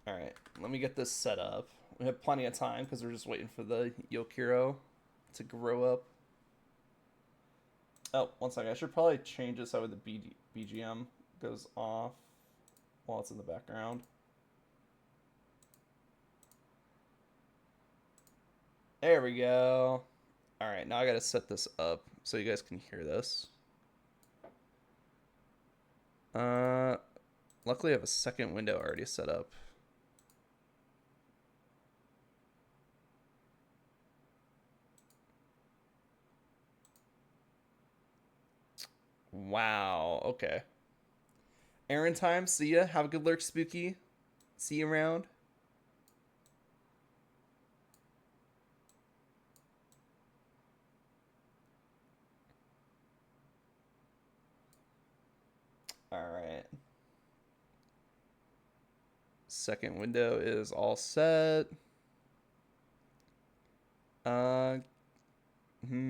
Alright, let me get this set up. We have plenty of time, because we're just waiting for the Yolk Hero to grow up. Oh, 1 second. I should probably change it so the BGM goes off while it's in the background. There we go. Alright, now I gotta set this up so you guys can hear this. Luckily I have a second window already set up. Wow. Okay. Aaron time. See ya. Have a good lurk, Spooky. See you around. All right. Second window is all set. Uh,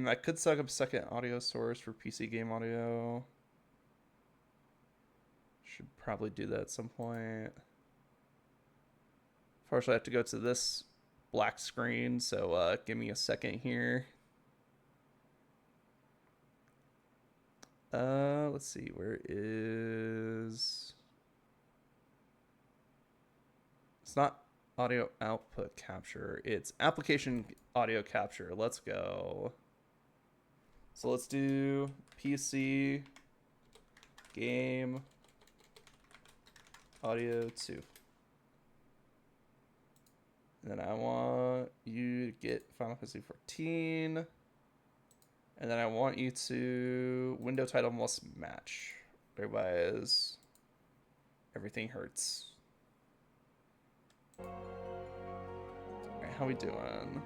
I could suck up a second audio source for PC game audio. Should probably do that at some point. First, I have to go to this black screen, so give me a second here. Let's see, where is... It's not audio output capture, it's application audio capture. Let's go. So let's do PC game audio 2. And then I want you to get Final Fantasy 14. And then I want you to window title must match. Otherwise, everything hurts. Alright, how we doing?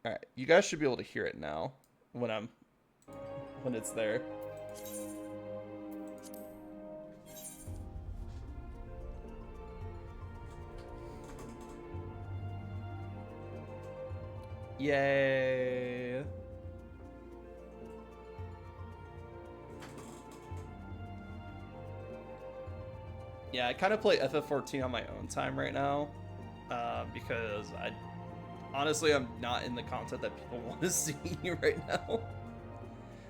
Alright, you guys should be able to hear it now when it's there. Yay! Yeah, I kind of play FF14 on my own time right now, because honestly, I'm not in the content that people want to see right now.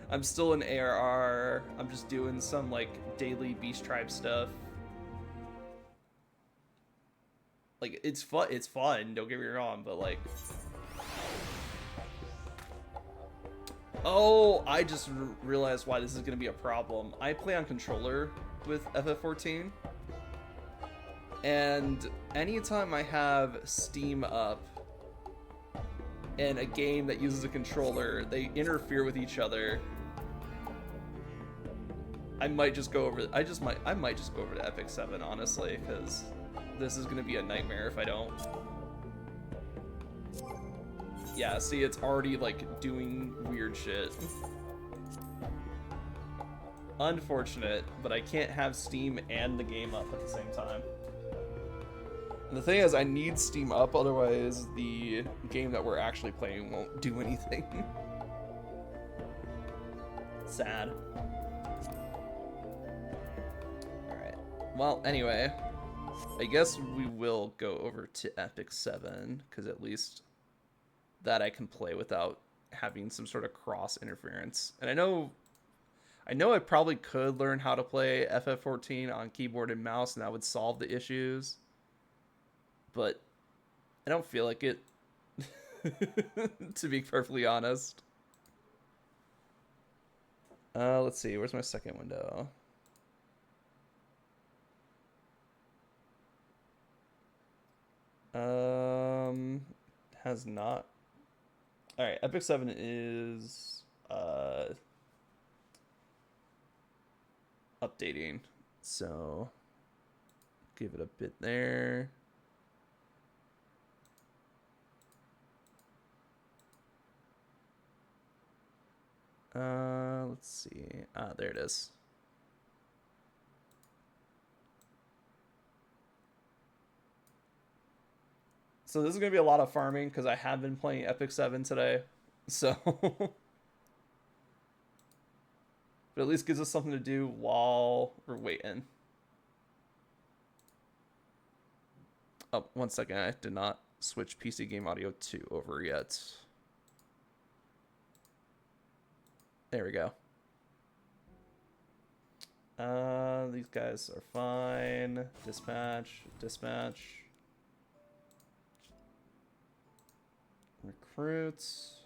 I'm still in ARR. I'm just doing some like daily Beast Tribe stuff. Like it's fun. It's fun. Don't get me wrong, but like. Oh, I just realized why this is gonna be a problem. I play on controller with FF14. And anytime I have Steam up and a game that uses a controller, they interfere with each other. I might just go over. I might just go over to Epic 7, honestly, because this is gonna be a nightmare if I don't. Yeah, see, it's already like doing weird shit. Unfortunate, but I can't have Steam and the game up at the same time. And the thing is, I need Steam up, otherwise the game that we're actually playing won't do anything. Sad. Alright. Well, anyway, I guess we will go over to Epic 7, because at least that I can play without having some sort of cross interference. And I know I probably could learn how to play FF14 on keyboard and mouse, and that would solve the issues. But I don't feel like it, to be perfectly honest. Let's see. Where's my second window? Has not. All right, Epic 7 is updating, so give it a bit there. Let's see. There it is. So this is gonna be a lot of farming because I have been playing Epic 7 today, so but at least gives us something to do while we're waiting. Oh, 1 second. I did not switch PC game audio 2 over yet. There we go. These guys are fine. Dispatch. Recruits.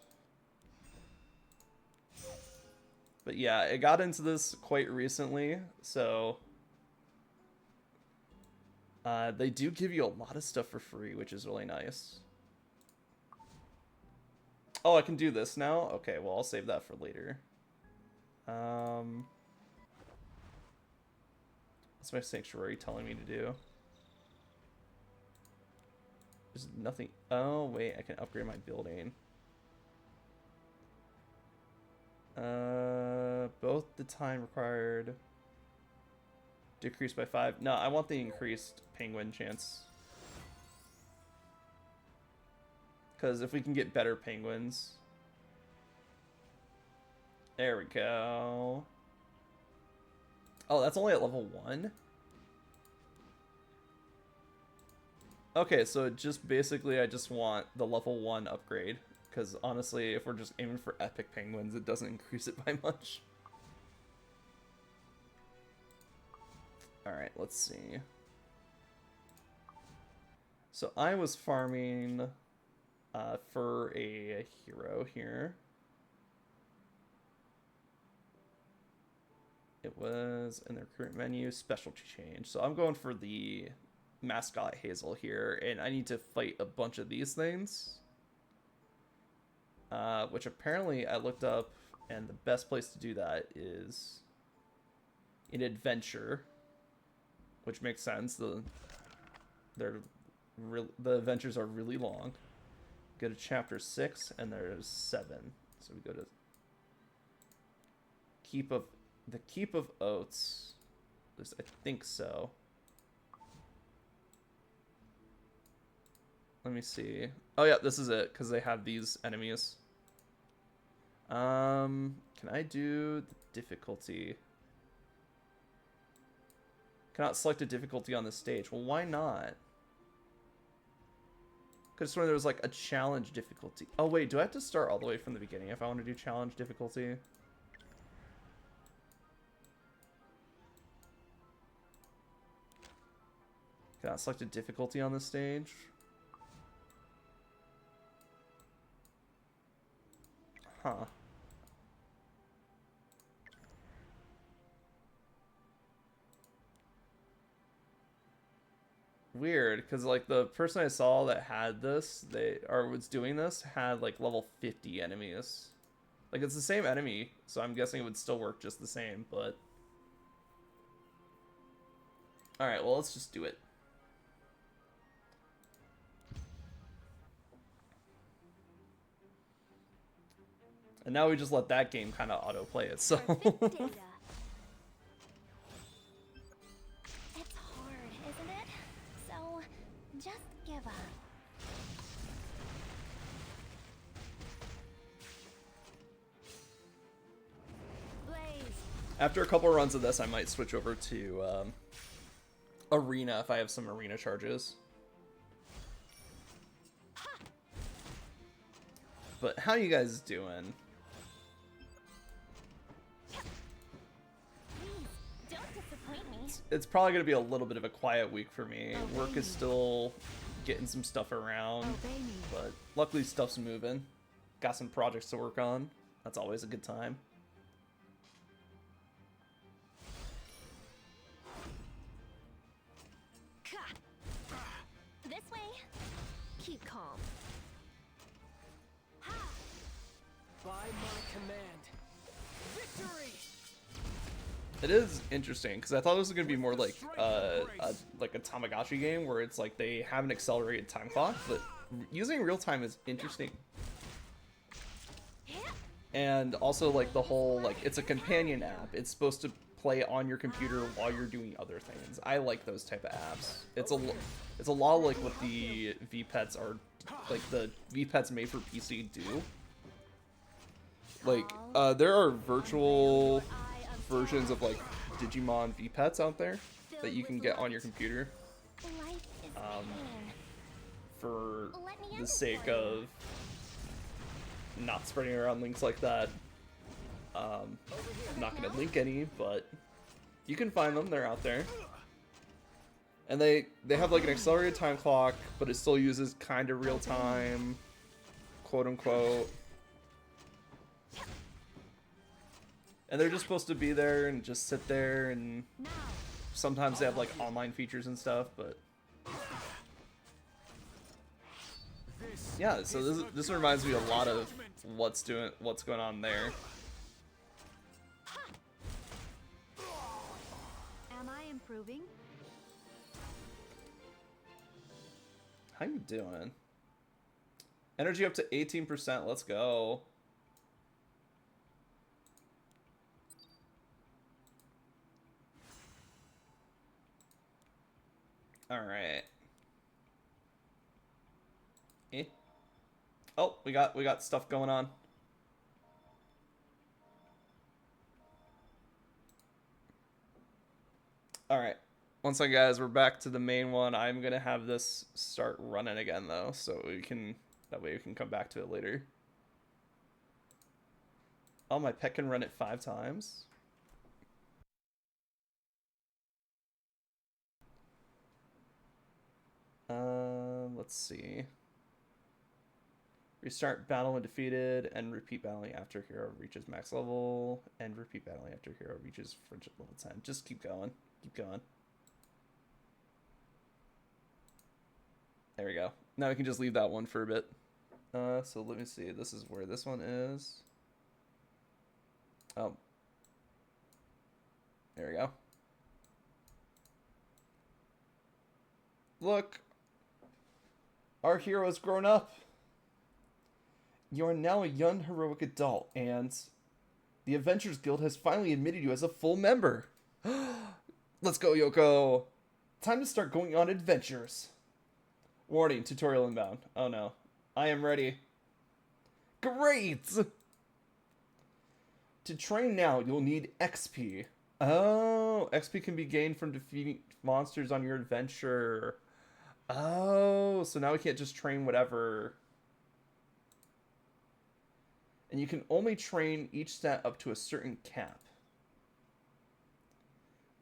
But yeah, I got into this quite recently, so they do give you a lot of stuff for free, which is really nice. Oh, I can do this now? Okay, well, I'll save that for later. What's my sanctuary telling me to do? There's nothing. Oh, wait, I can upgrade my building. Both the time required decreased by 5. No, I want the increased penguin chance. Because if we can get better penguins. There we go. Oh, that's only at level 1? Okay, so just basically I just want the level 1 upgrade. Because honestly, if we're just aiming for epic penguins, it doesn't increase it by much. Alright, let's see. So I was farming for a hero here. It was in the recruitment menu, specialty change. So I'm going for the mascot Hazel here, and I need to fight a bunch of these things. Which apparently I looked up, and the best place to do that is in adventure, which makes sense. The adventures are really long. Go to chapter 6, and there's 7. So we go to the Keep of Oats. At least I think so. Let me see. Oh yeah, this is it, because they have these enemies. Can I do the difficulty? Cannot select a difficulty on this stage. Well, why not? Could have sworn there was like a challenge difficulty. Oh wait, do I have to start all the way from the beginning if I want to do challenge difficulty? Cannot select a difficulty on this stage. Huh. Weird, because like the person I saw that had this, was doing this, had like level 50 enemies. Like it's the same enemy, so I'm guessing it would still work just the same, but... Alright, well let's just do it. And now we just let that game kind of autoplay itself. After a couple runs of this, I might switch over to Arena if I have some Arena charges. But how you guys doing? It's probably going to be a little bit of a quiet week for me. Work is still getting some stuff around, but luckily stuff's moving. Got some projects to work on. That's always a good time. This way. Keep calm. By my command. Victory. It is interesting because I thought this was gonna be more like a Tamagotchi game where it's like they have an accelerated time clock, but using real time is interesting. And also like the whole like it's a companion app. It's supposed to play on your computer while you're doing other things. I like those type of apps. It's a lot like what the V-Pets are, like the V-Pets made for PC do. Like there are virtual versions of like Digimon V-Pets out there that you can get on your computer for the sake of not spreading around links like that. I'm not gonna link any, but you can find them. They're out there, and they have like an accelerated time clock, but it still uses kind of real time, quote unquote. And they're just supposed to be there and just sit there, and sometimes they have like online features and stuff, but yeah, so this reminds me a lot of what's going on there. Am I improving? How you doing? Energy up to 18%. Let's go. All right. Eh. Oh, we got stuff going on. All right. Once again, guys, we're back to the main one. I'm gonna have this start running again though, so that way we can come back to it later. Oh, my pet can run it 5 times. Let's see. Restart battle when defeated, and repeat battling after hero reaches max level, and repeat battling after hero reaches friendship level 10. Just keep going. Keep going. There we go. Now we can just leave that one for a bit. So let me see. This is where this one is. Oh. There we go. Look. Our hero has grown up. You are now a young heroic adult, and the Adventurers Guild has finally admitted you as a full member. Let's go, Yoko. Time to start going on adventures. Warning, tutorial inbound. Oh no. I am ready. Great! To train now, you'll need XP. Oh, XP can be gained from defeating monsters on your adventure. Oh, so now we can't just train whatever. And you can only train each stat up to a certain cap.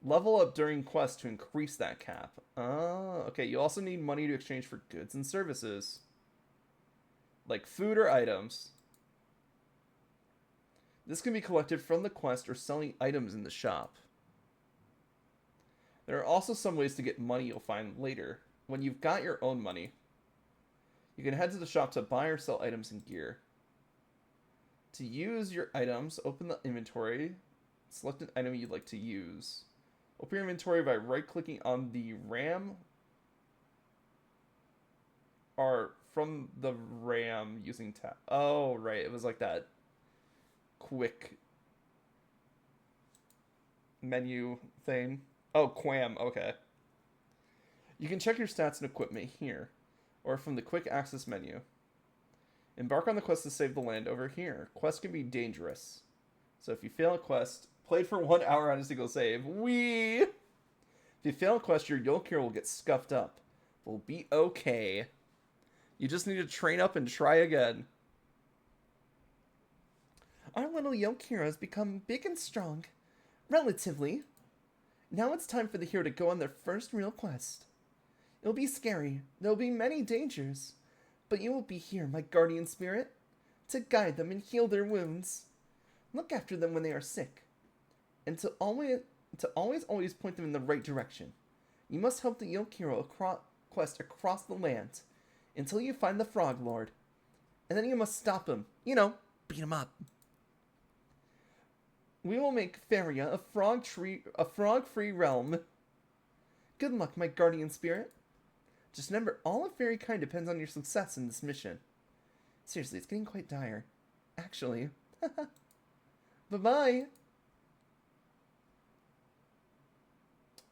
Level up during quests to increase that cap. Oh, okay. You also need money to exchange for goods and services. Like food or items. This can be collected from the quest or selling items in the shop. There are also some ways to get money you'll find later. When you've got your own money, you can head to the shop to buy or sell items and gear. To use your items, open the inventory. Select an item you'd like to use. Open your inventory by right-clicking on the RAM or from the RAM using tab. Oh, right. It was like that quick menu thing. Oh, Quam. Okay. You can check your stats and equipment here, or from the quick access menu. Embark on the quest to save the land over here. Quests can be dangerous. So if you fail a quest, played for 1 hour on a single save. If you fail a quest, your Yolk Hero will get scuffed up. We'll be okay. You just need to train up and try again. Our little Yolk Hero has become big and strong. Relatively. Now it's time for the hero to go on their first real quest. It'll be scary. There'll be many dangers. But you will be here, my guardian spirit, to guide them and heal their wounds. Look after them when they are sick. And to always point them in the right direction. You must help the Yolk Hero quest across the land until you find the Frog Lord. And then you must stop him. You know, beat him up. We will make Faria a frog-free realm. Good luck, my guardian spirit. Just remember, all of fairykind depends on your success in this mission. Seriously, it's getting quite dire. Actually. Bye-bye.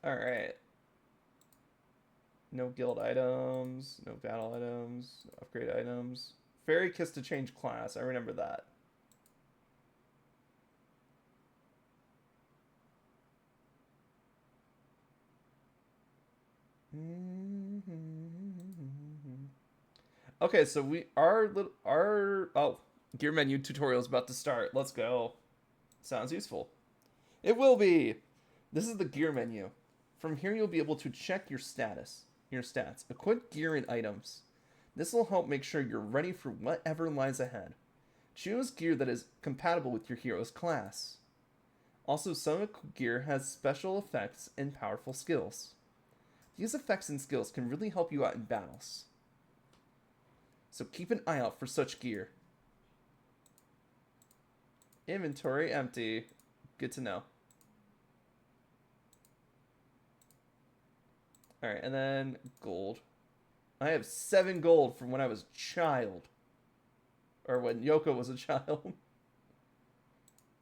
Alright. No guild items, no battle items, no upgrade items. Fairy Kiss to change class, I remember that. Okay, so gear menu tutorial is about to start. Let's go. Sounds useful. It will be. This is the gear menu. From here you'll be able to check your stats, equip gear and items. This will help make sure you're ready for whatever lies ahead. Choose gear that is compatible with your hero's class. Also, some gear has special effects and powerful skills. These effects and skills can really help you out in battles. So keep an eye out for such gear. Inventory empty. Good to know. Alright, and then gold. I have 7 gold from when I was a child. Or when Yoko was a child.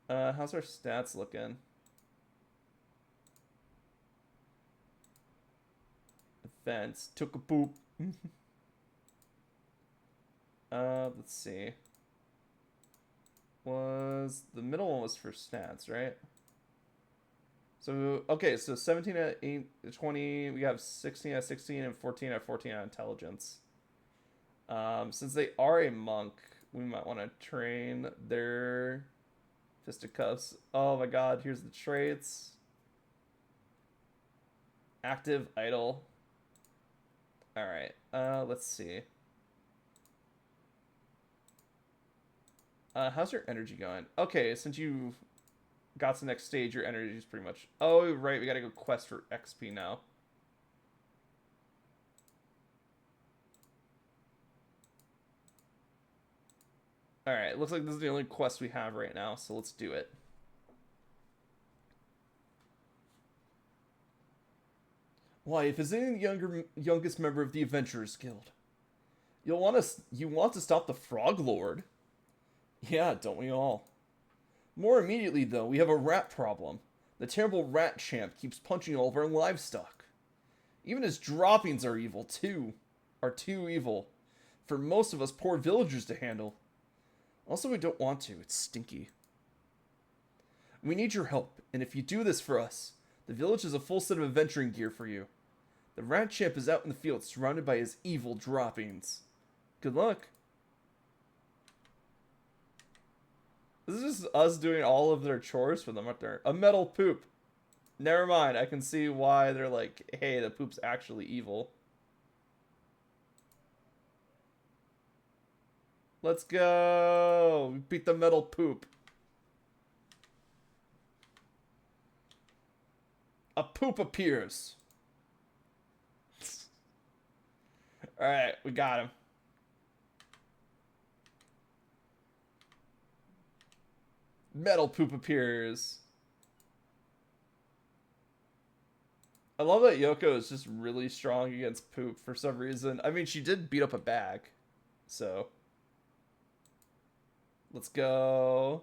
How's our stats looking? Defense. Took a poop. Let's see. The middle one was for stats, right? So, okay, so 17 at 8, 20, we have 16 at 16 and 14 at 14 at intelligence. Since they are a monk, we might want to train their fisticuffs. Oh my god, here's the traits. Active, idle. Alright, let's see. How's your energy going? Okay, since you got to the next stage, your energy is pretty much... Oh, right, we gotta go quest for XP now. Alright, looks like this is the only quest we have right now, so let's do it. Why, if it's any youngest member of the Adventurers Guild, you want to stop the Frog Lord? Yeah, don't we all? More immediately, though, we have a rat problem. The terrible rat champ keeps punching all of our livestock. Even his droppings are evil, too. Are too evil. For most of us poor villagers to handle. Also, we don't want to. It's stinky. We need your help, and if you do this for us, the village has a full set of adventuring gear for you. The rat champ is out in the field, surrounded by his evil droppings. Good luck. This is just us doing all of their chores for them, aren't there? A metal poop. Never mind, I can see why they're like, hey, the poop's actually evil. Let's go! We beat the metal poop. A poop appears. Alright, we got him. Metal poop appears. I love that Yoko is just really strong against poop for some reason. I mean, she did beat up a bag. So. Let's go.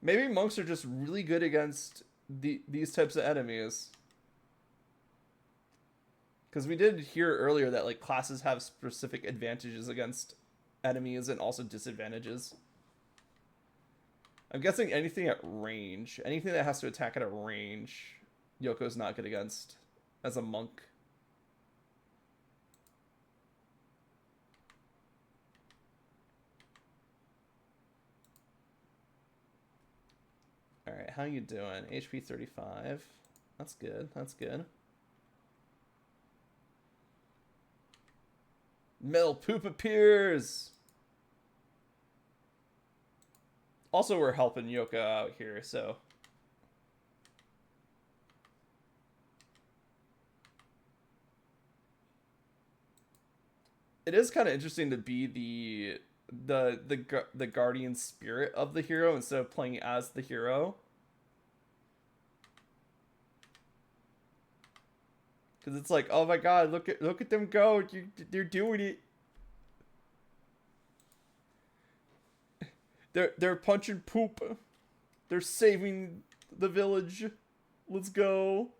Maybe monks are just really good against these types of enemies. Because we did hear earlier that like classes have specific advantages against enemies and also disadvantages. I'm guessing anything at range. Anything that has to attack at a range, Yoko's not good against as a monk. Alright, how you doing? HP 35. That's good, that's good. Metal poop appears! Also, we're helping Yoko out here, so... It is kind of interesting to be the guardian spirit of the hero instead of playing as the hero. Because it's like, oh my god, look at them go, they're doing it. They're punching poop. They're saving the village. Let's go.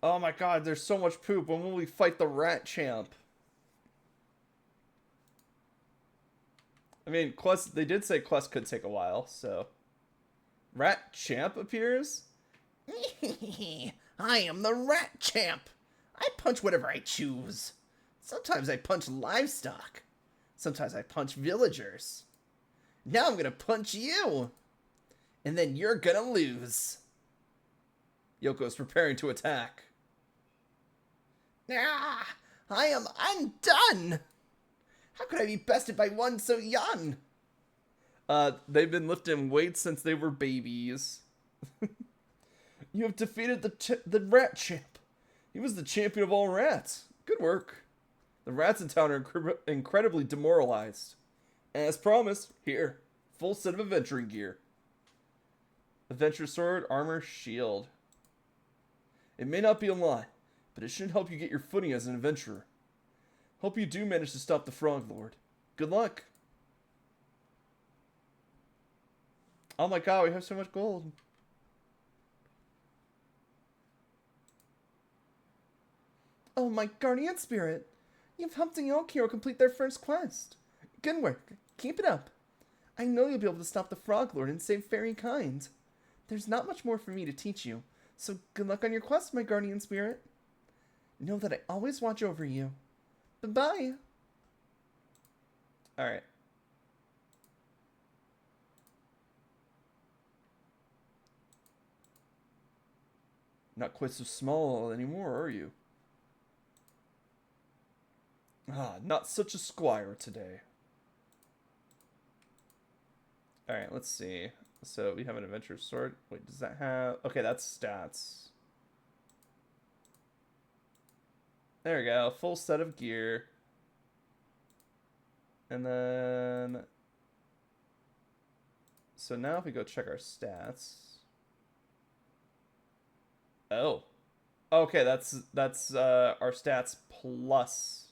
Oh my god, there's so much poop. When will we fight the rat champ? I mean, quest, they did say quest could take a while, so. Rat champ appears? I am the rat champ. I punch whatever I choose. Sometimes I punch livestock. Sometimes I punch villagers. Now I'm gonna punch you. And then you're gonna lose. Yoko's preparing to attack. Ah, I am undone! How could I be bested by one so young? They've been lifting weights since they were babies. You have defeated the rat champ. He was the champion of all rats. Good work. The rats in town are incredibly demoralized. As promised, here, full set of adventuring gear. Adventure sword, armor, shield. It may not be a lot, but it should help you get your footing as an adventurer. Hope you do manage to stop the Frog Lord. Good luck. Oh my god, we have so much gold. Oh, my guardian spirit. You've helped a Yolk hero complete their first quest. Good work. Keep it up. I know you'll be able to stop the Frog Lord and save fairy kind. There's not much more for me to teach you, so good luck on your quest, my guardian spirit. Know that I always watch over you. Bye-bye. Alright. Not quite so small anymore, are you? Ah, not such a squire today. Alright, let's see. So we have an adventure sword. Wait, does that have... Okay, that's stats. There we go. Full set of gear. And then... So now if we go check our stats... Oh. Okay, that's our stats plus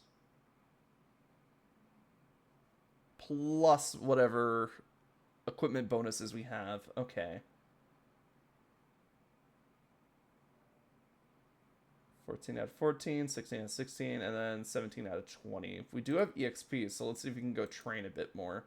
whatever equipment bonuses we have. Okay. 14 out of 14, 16 out of 16, and then 17 out of 20. We do have EXP, so let's see if we can go train a bit more.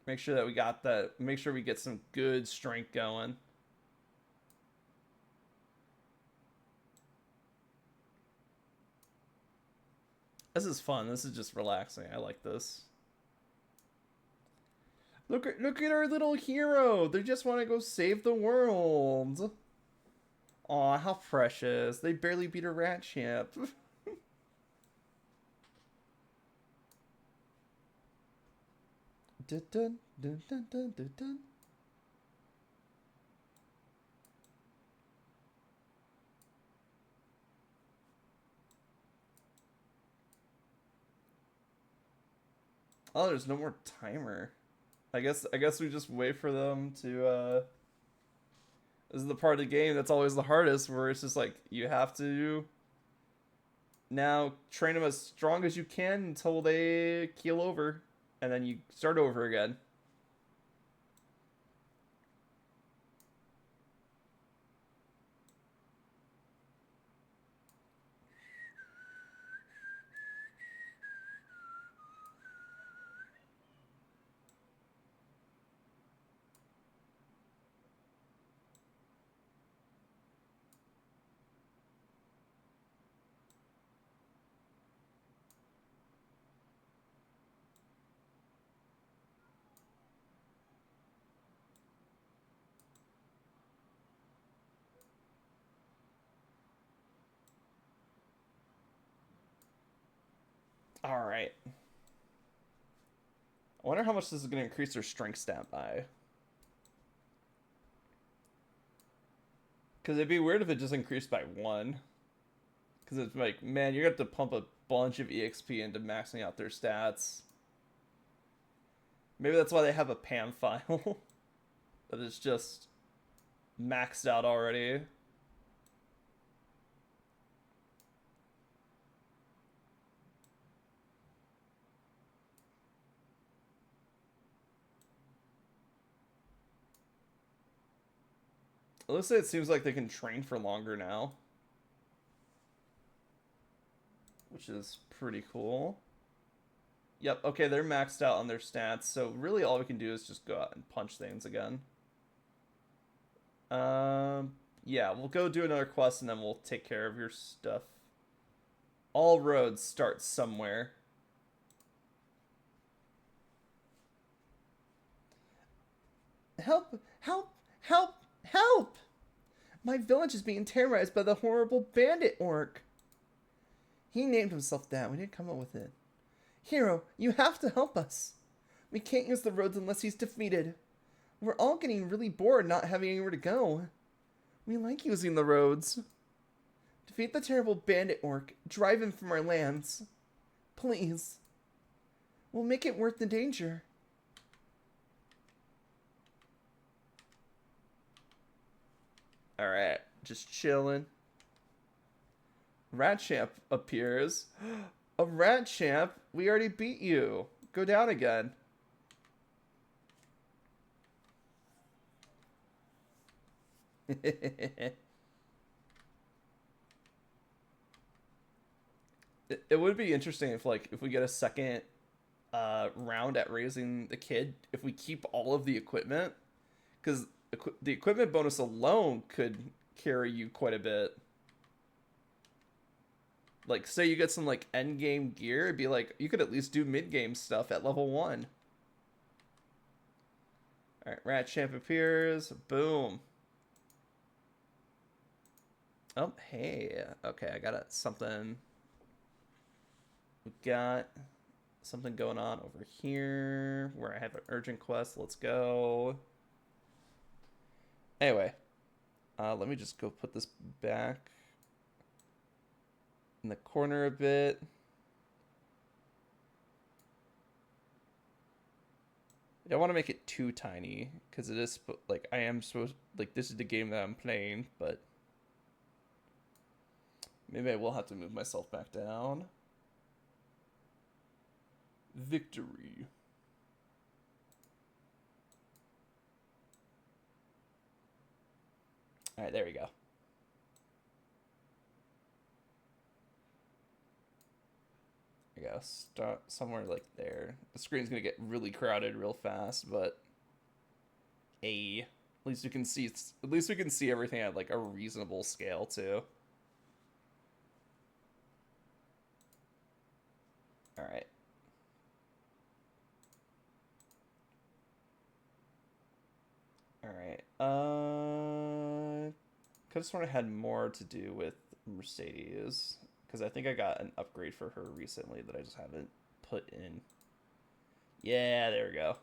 Make sure that we got that. Make sure we get some good strength going. This is fun. This is just relaxing. I like this. Look at our little hero. They just want to go save the world. Aw, how precious. They barely beat a rat champ. Dun, dun, dun, dun, dun, dun, dun. Oh, there's no more timer. I guess we just wait for them to this is the part of the game that's always the hardest, where it's just like you have to now train them as strong as you can until they keel over, and then you start over again. All right. I wonder how much this is going to increase their strength stat by. Because it'd be weird if it just increased by 1. Because it's like, man, you're going to have to pump a bunch of EXP into maxing out their stats. Maybe that's why they have a PAM file. That is just maxed out already. Let's say it seems like they can train for longer now, which is pretty cool. Yep, okay, they're maxed out on their stats, so really all we can do is just go out and punch things again. Yeah, we'll go do another quest and then we'll take care of your stuff. All roads start somewhere. Help! Help! Help! Help! My village is being terrorized by the horrible bandit orc. He named himself that. We didn't come up with it. Hero, you have to help us. We can't use the roads unless he's defeated. We're all getting really bored not having anywhere to go. We like using the roads. Defeat the terrible bandit orc. Drive him from our lands. Please. We'll make it worth the danger. Alright, just chilling. Rat Champ appears. A Rat Champ? We already beat you. Go down again. It would be interesting if, like, if we get a second round at raising the kid, if we keep all of the equipment, because the equipment bonus alone could carry you quite a bit. Like, say you get some, like, end game gear, it'd be like, you could at least do mid game stuff at level 1. Alright, Rat Champ appears. Boom. Oh, hey. Okay, I got something. We got something going on over here where I have an urgent quest. Let's go. Anyway, let me just go put this back in the corner a bit. I don't want to make it too tiny because it is like I am supposed, like, this is the game that I'm playing, but maybe I will have to move myself back down. Victory. All right, there we go. There we go. Start somewhere like there. The screen's gonna get really crowded real fast, but at least we can see. At least we can see everything at like a reasonable scale too. All right. Alright, could have sworn I had more to do with Mercedes, because I think I got an upgrade for her recently that I just haven't put in. Yeah, there we go.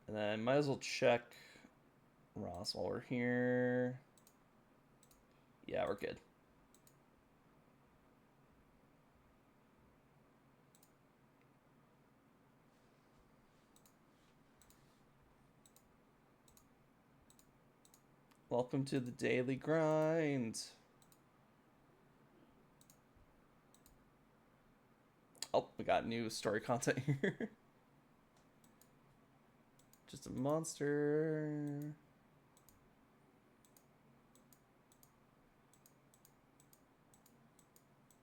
And then might as well check Ross while we're here. Yeah, we're good. Welcome to the daily grind. Oh, we got new story content here. Just a monster.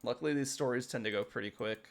Luckily, these stories tend to go pretty quick.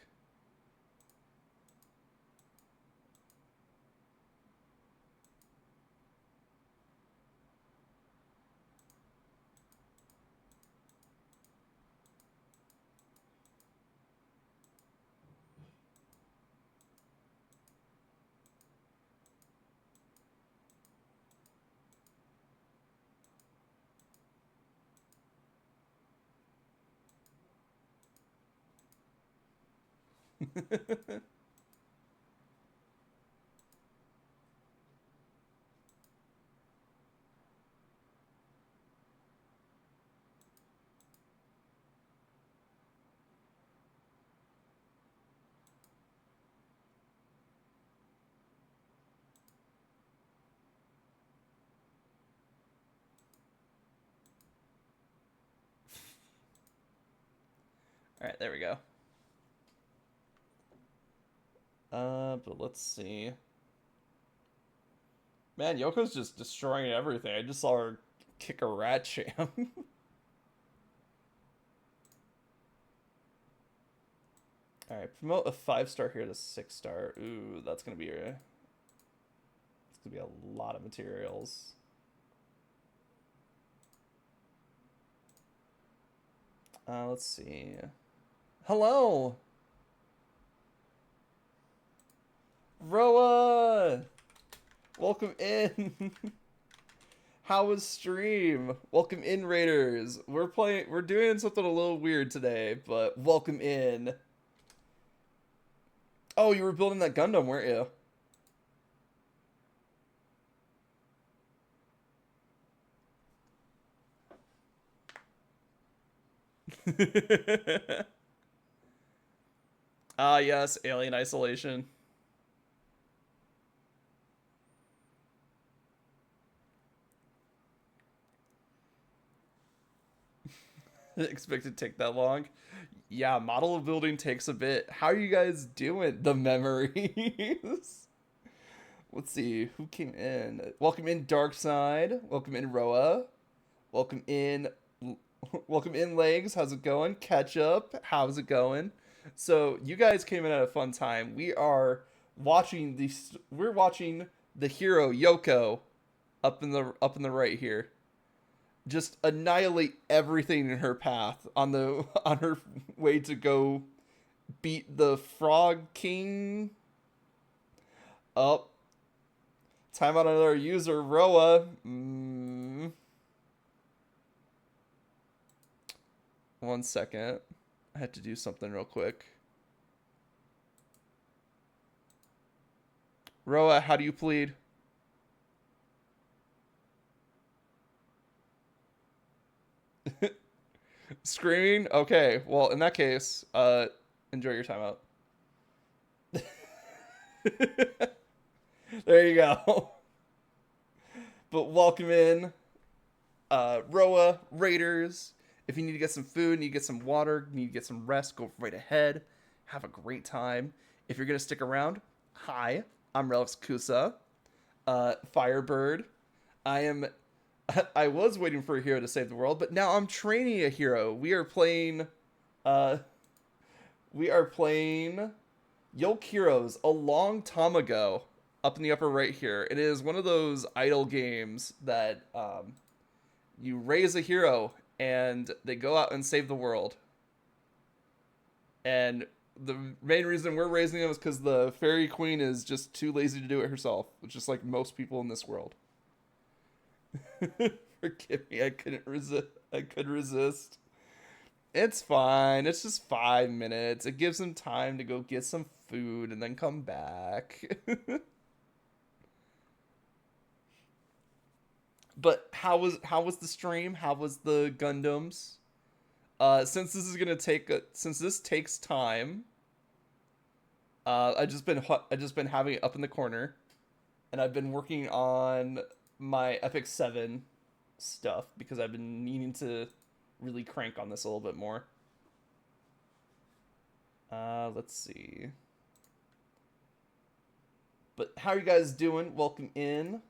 Alright, there we go. But let's see. Man, Yoko's just destroying everything. I just saw her kick a Rat Champ. Alright, promote a 5-star here to 6-star. Ooh, that's gonna be a lot of materials. Let's see. Hello. Roa! Welcome in. How was stream? Welcome in, Raiders. We're doing something a little weird today, but welcome in. Oh, you were building that Gundam, weren't you? Ah, yes, Alien Isolation. Expect it to take that long. Yeah, model building takes a bit. How are you guys doing? The memories. Let's see who came in. Welcome in, Dark Side. Welcome in, Roa. Welcome in, welcome in, Legs. How's it going? Catch up. How's it going? So you guys came in at a fun time. We're watching the hero Yoko up in the right here just annihilate everything in her path on the on her way to go beat the Frog King. Up. Time out another user, Roa. One second. I had to do something real quick. Roa, how do you plead? Screaming? Okay, well, in that case, enjoy your time out. There you go. But welcome in, Roa, Raiders. If you need to get some food, need to get some water, need to get some rest, go right ahead. Have a great time. If you're going to stick around, hi, I'm Relics Kusa, Firebird. I was waiting for a hero to save the world, but now I'm training a hero. We are playing Yolk Heroes a long time ago, up in the upper right here. It is one of those idle games that you raise a hero and they go out and save the world. And the main reason we're raising them is because the fairy queen is just too lazy to do it herself, just like most people in this world. Forgive me, I couldn't resist. I could resist. It's fine. It's just 5 minutes. It gives him time to go get some food and then come back. But how was the stream? How was the Gundams? Since this takes time, I just been having it up in the corner, and I've been working on my Epic 7 stuff because I've been needing to really crank on this a little bit more. Let's see. But how are you guys doing? Welcome in.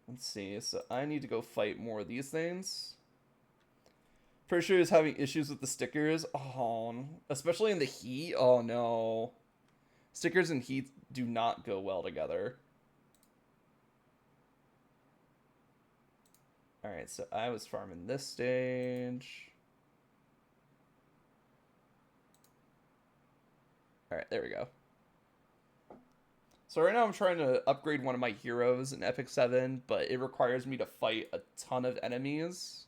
Let's see. So I need to go fight more of these things. Pretty sure he's having issues with the stickers. Oh, especially in the heat. Oh no. Stickers and heat do not go well together. Alright, so I was farming this stage. Alright, there we go. So right now I'm trying to upgrade one of my heroes in Epic 7, but it requires me to fight a ton of enemies.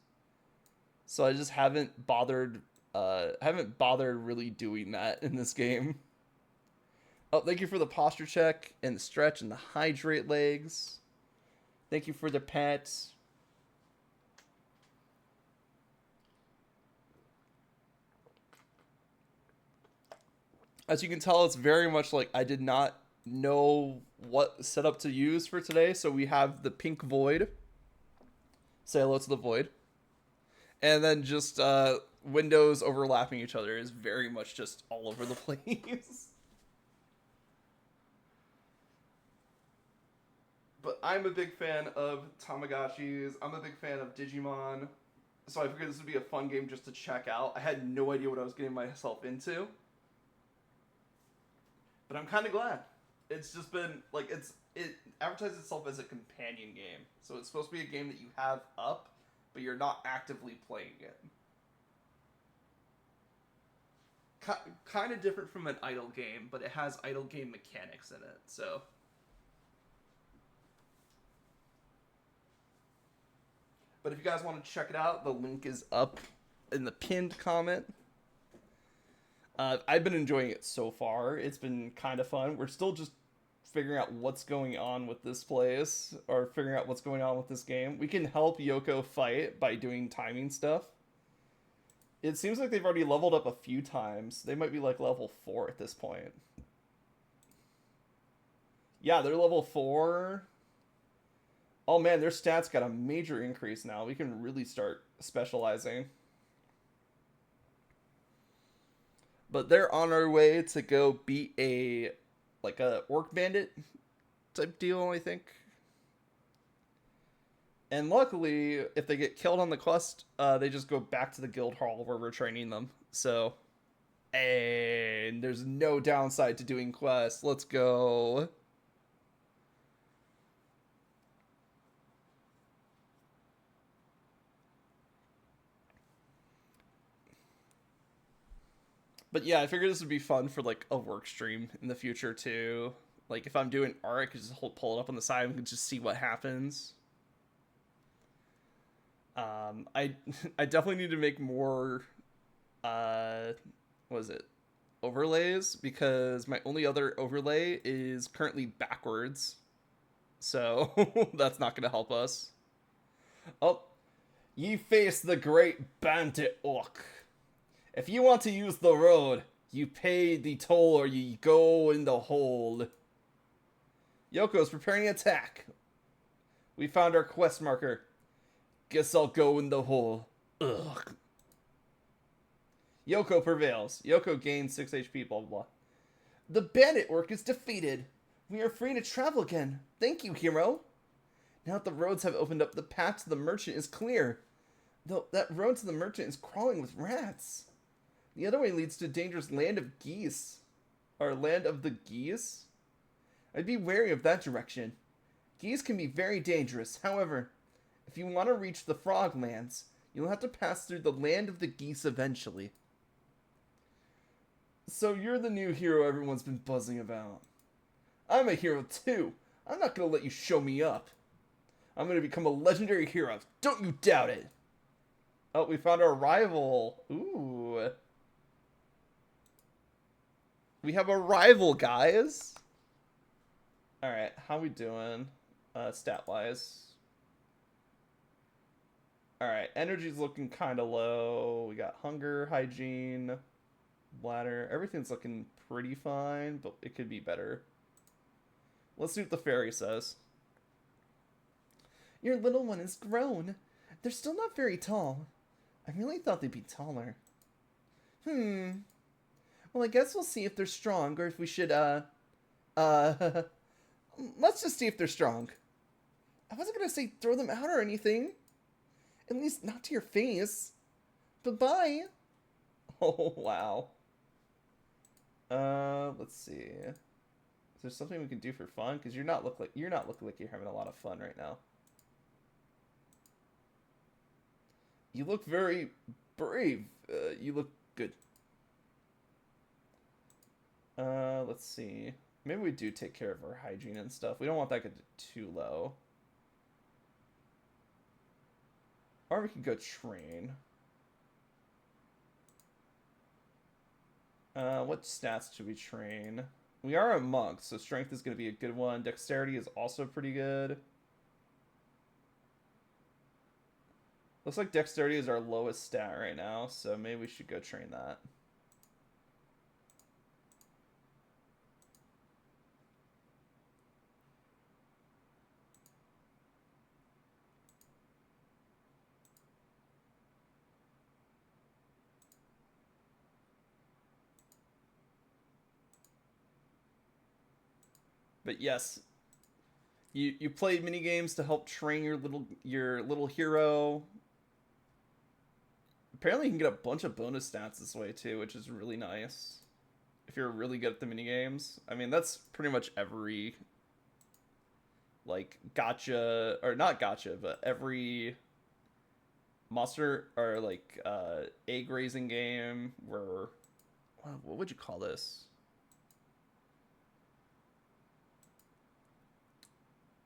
So I just haven't bothered really doing that in this game. Oh, thank you for the posture check and the stretch and the hydrate legs. Thank you for the pets. As you can tell, it's very much like I did not know what setup to use for today. So we have the pink void. Say hello to the void. And then just windows overlapping each other is very much just all over the place. But I'm a big fan of Tamagotchis. I'm a big fan of Digimon. So I figured this would be a fun game just to check out. I had no idea what I was getting myself into. But I'm kind of glad. It's just been, like, it advertises itself as a companion game. So it's supposed to be a game that you have up, but you're not actively playing it. kind of different from an idle game, but it has idle game mechanics in it. So, but if you guys want to check it out, the link is up in the pinned comment. I've been enjoying it so far. It's been kind of fun. We're still just figuring out what's going on with this place, or figuring out what's going on with this game. We can help Yoko fight by doing timing stuff. It seems like they've already leveled up a few times. They might be like level 4 at this point. Yeah, they're level 4. Oh man, their stats got a major increase now. We can really start specializing. But they're on our way to go beat a orc bandit type deal, I think. And luckily, if they get killed on the quest, they just go back to the guild hall where we're training them. So, and there's no downside to doing quests. Let's go. But yeah, I figured this would be fun for like a work stream in the future too. Like if I'm doing art, I could just pull it up on the side and just see what happens. I I definitely need to make more what is it? Overlays, because my only other overlay is currently backwards. So that's not going to help us. Oh, ye face the great bandit orc. If you want to use the road, you pay the toll or you go in the hole. Yoko's preparing an attack. We found our quest marker. Guess I'll go in the hole. Ugh. Yoko prevails. Yoko gains 6 HP, blah, blah, blah. The bandit orc is defeated. We are free to travel again. Thank you, hero. Now that the roads have opened up, the path to the merchant is clear. Though that road to the merchant is crawling with rats. The other way leads to a dangerous land of geese. Or land of the geese? I'd be wary of that direction. Geese can be very dangerous. However, if you want to reach the frog lands, you'll have to pass through the land of the geese eventually. So you're the new hero everyone's been buzzing about. I'm a hero too. I'm not going to let you show me up. I'm going to become a legendary hero. Don't you doubt it. Oh, we found our rival. Ooh. We have a rival, guys. Alright, how we doing? Stat-wise. Alright, energy's looking kind of low. We got hunger, hygiene, bladder. Everything's looking pretty fine, but it could be better. Let's see what the fairy says. Your little one is grown. They're still not very tall. I really thought they'd be taller. Well, I guess we'll see if they're strong, or if we should, let's just see if they're strong. I wasn't gonna say throw them out or anything. At least not to your face. Bye-bye. Oh, wow. Let's see. Is there something we can do for fun? Because you're not looking like you're having a lot of fun right now. You look very brave. You look good. Let's see. Maybe we do take care of our hygiene and stuff. We don't want that to get too low. Or we could go train. What stats should we train? We are a monk, so strength is going to be a good one. Dexterity is also pretty good. Looks like dexterity is our lowest stat right now, so maybe we should go train that. But yes, you play mini games to help train your little hero. Apparently, you can get a bunch of bonus stats this way too, which is really nice. If you're really good at the mini games, I mean that's pretty much every like gotcha or not gotcha, but every monster or like egg raising game where what would you call this?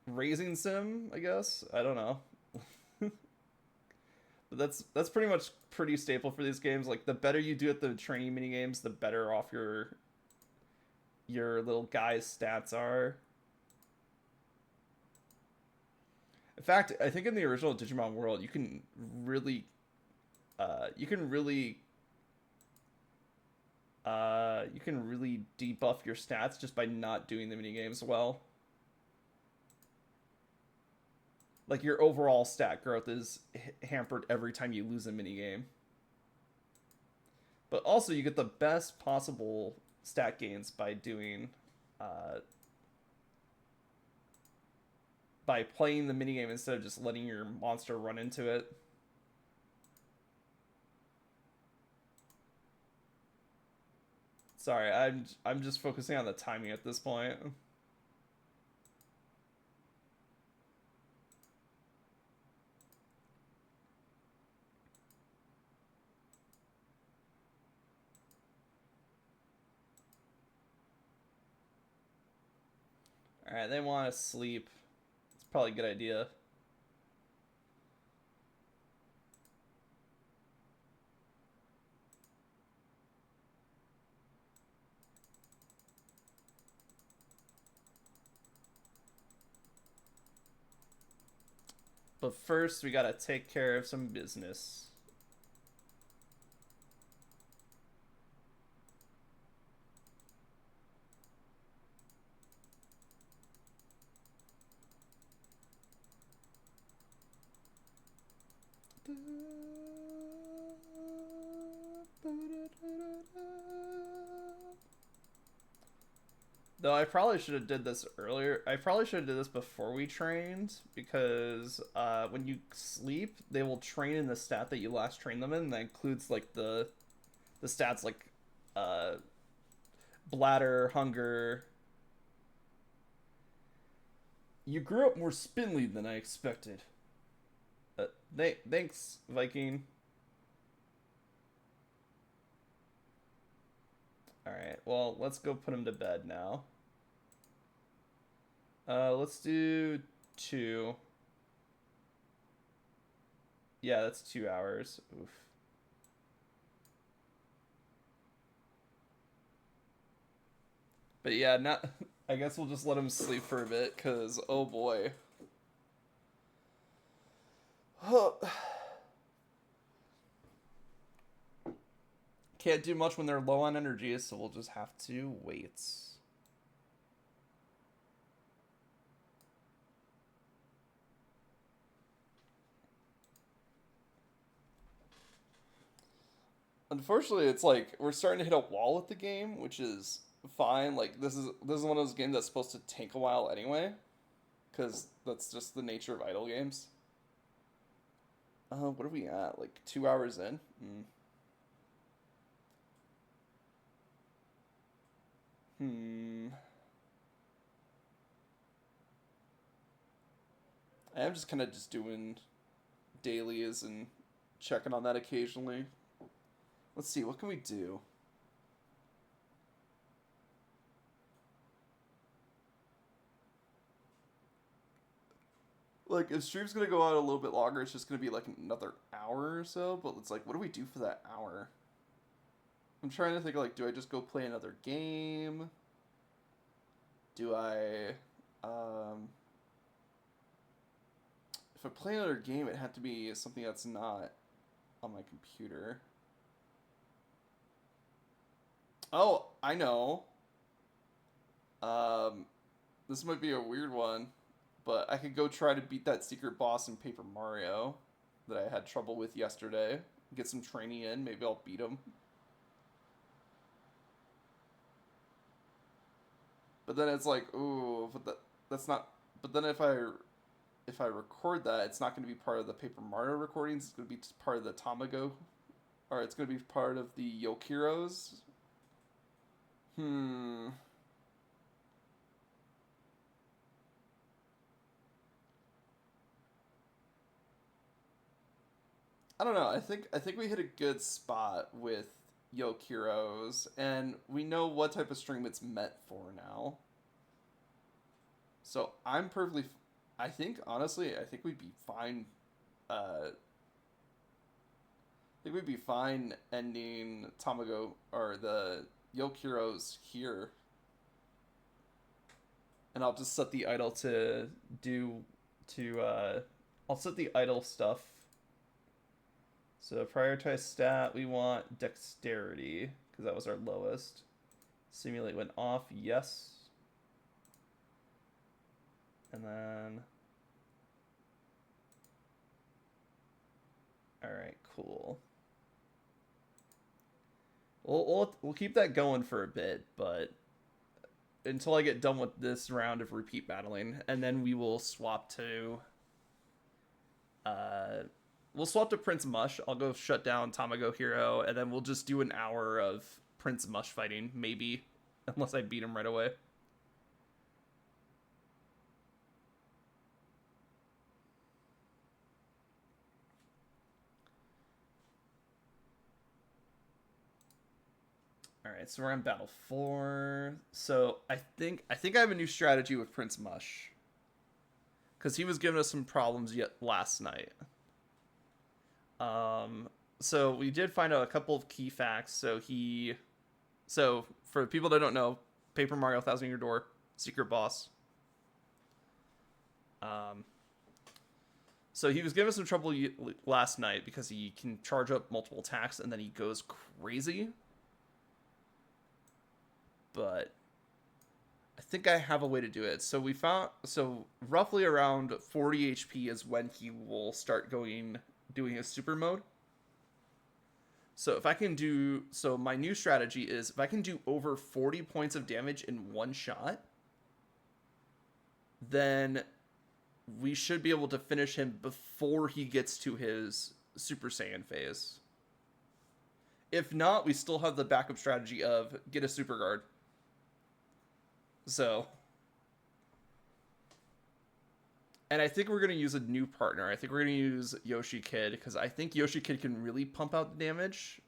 Raising sim, I guess. I don't know. But that's pretty much pretty staple for these games. Like the better you do at the training mini games, the better off your little guy's stats are. In fact, I think in the original Digimon world, you can really you can really debuff your stats just by not doing the mini games well. Like your overall stat growth is hampered every time you lose a mini game. But also you get the best possible stat gains by doing by playing the minigame instead of just letting your monster run into it. Sorry, I'm just focusing on the timing at this point. Alright, they want to sleep. It's probably a good idea. But first, we gotta take care of some business. Though I probably should have did this earlier. I probably should have did this before we trained, because when you sleep, they will train in the stat that you last trained them in. That includes like the stats like bladder, hunger. You grew up more spindly than I expected. Thanks, Viking. Alright, well, let's go put him to bed now. Let's do 2. Yeah, that's 2 hours. Oof. But yeah, not. I guess we'll just let him sleep for a bit, because, oh boy. Can't do much when they're low on energy, so we'll just have to wait. Unfortunately, it's like we're starting to hit a wall with the game, which is fine. Like this is one of those games that's supposed to take a while anyway, because that's just the nature of idle games. What are we at? Like 2 hours in? I am just kind of just doing dailies and checking on that occasionally. Let's see, what can we do? Like, if stream's gonna go out a little bit longer, it's just gonna be like another hour or so, but it's like, what do we do for that hour? I'm trying to think, like, do I just go play another game? Do I, if I play another game, it had to be something that's not on my computer. Oh, I know. This might be a weird one, but I could go try to beat that secret boss in Paper Mario that I had trouble with yesterday. Get some training in, maybe I'll beat him. But then it's like, ooh, that's not. But then if I record that, it's not going to be part of the Paper Mario recordings. It's going to be part of the Tamago, or it's going to be part of the Yolk Heroes. I don't know. I think we hit a good spot with Yolk Heroes, and we know what type of stream it's meant for now. So I'm perfectly. I think honestly, I think we'd be fine. I think we'd be fine ending Tamago or the Yolk Heroes here, and I'll just set the idle to do to. I'll set the idle stuff. So prioritize stat. We want dexterity because that was our lowest. Simulate went off. Yes. And then, all right, cool. We'll keep that going for a bit, but until I get done with this round of repeat battling, and then we will swap to. We'll swap to Prince Mush. I'll go shut down Tamago Hero, and then we'll just do an hour of Prince Mush fighting, maybe, unless I beat him right away. Alright, so we're on battle 4. So I think I have a new strategy with Prince Mush. Because he was giving us some problems yet last night. So we did find out a couple of key facts. So for people that don't know, Paper Mario Thousand Year Door, secret boss. So he was giving us some trouble last night because he can charge up multiple attacks and then he goes crazy. But I think I have a way to do it. So roughly around 40 HP is when he will start doing his super mode. So my new strategy is if I can do over 40 points of damage in one shot, then we should be able to finish him before he gets to his Super Saiyan phase. If not, we still have the backup strategy of get a Super Guard. So, and I think we're going to use a new partner. I think we're going to use Yoshi Kid because I think Yoshi Kid can really pump out the damage.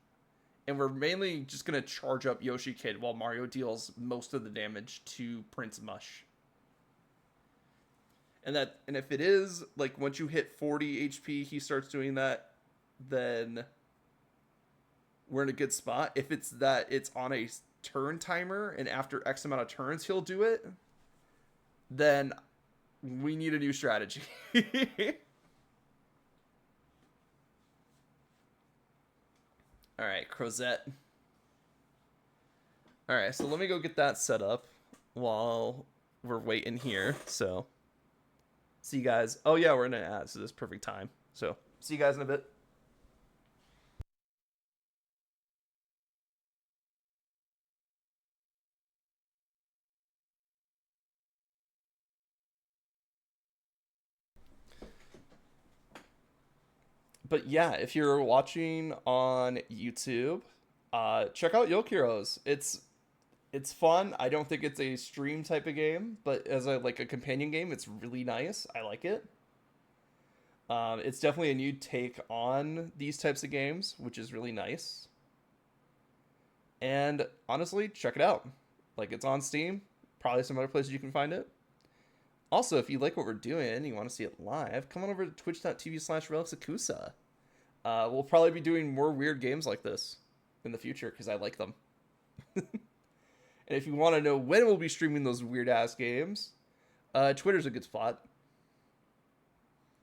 And we're mainly just going to charge up Yoshi Kid while Mario deals most of the damage to Prince Mush. And if it is, like, once you hit 40 HP, he starts doing that, then we're in a good spot. If it's that it's on a turn timer and after X amount of turns he'll do it, then we need a new strategy. Alright, Crozet. Alright, so let me go get that set up while we're waiting here. So see you guys. Oh yeah, we're in an ad, so this is perfect time. So see you guys in a bit. But yeah, if you're watching on YouTube, check out Yolk Heroes. It's fun. I don't think it's a stream type of game, but as a companion game, it's really nice. I like it. It's definitely a new take on these types of games, which is really nice. And honestly, check it out. Like, it's on Steam. Probably some other places you can find it. Also, if you like what we're doing and you want to see it live, come on over to twitch.tv/RelicsAkusa. We'll probably be doing more weird games like this in the future because I like them. And if you want to know when we'll be streaming those weird-ass games, Twitter's a good spot.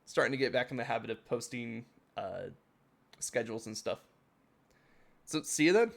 Starting to get back in the habit of posting schedules and stuff. So, see you then.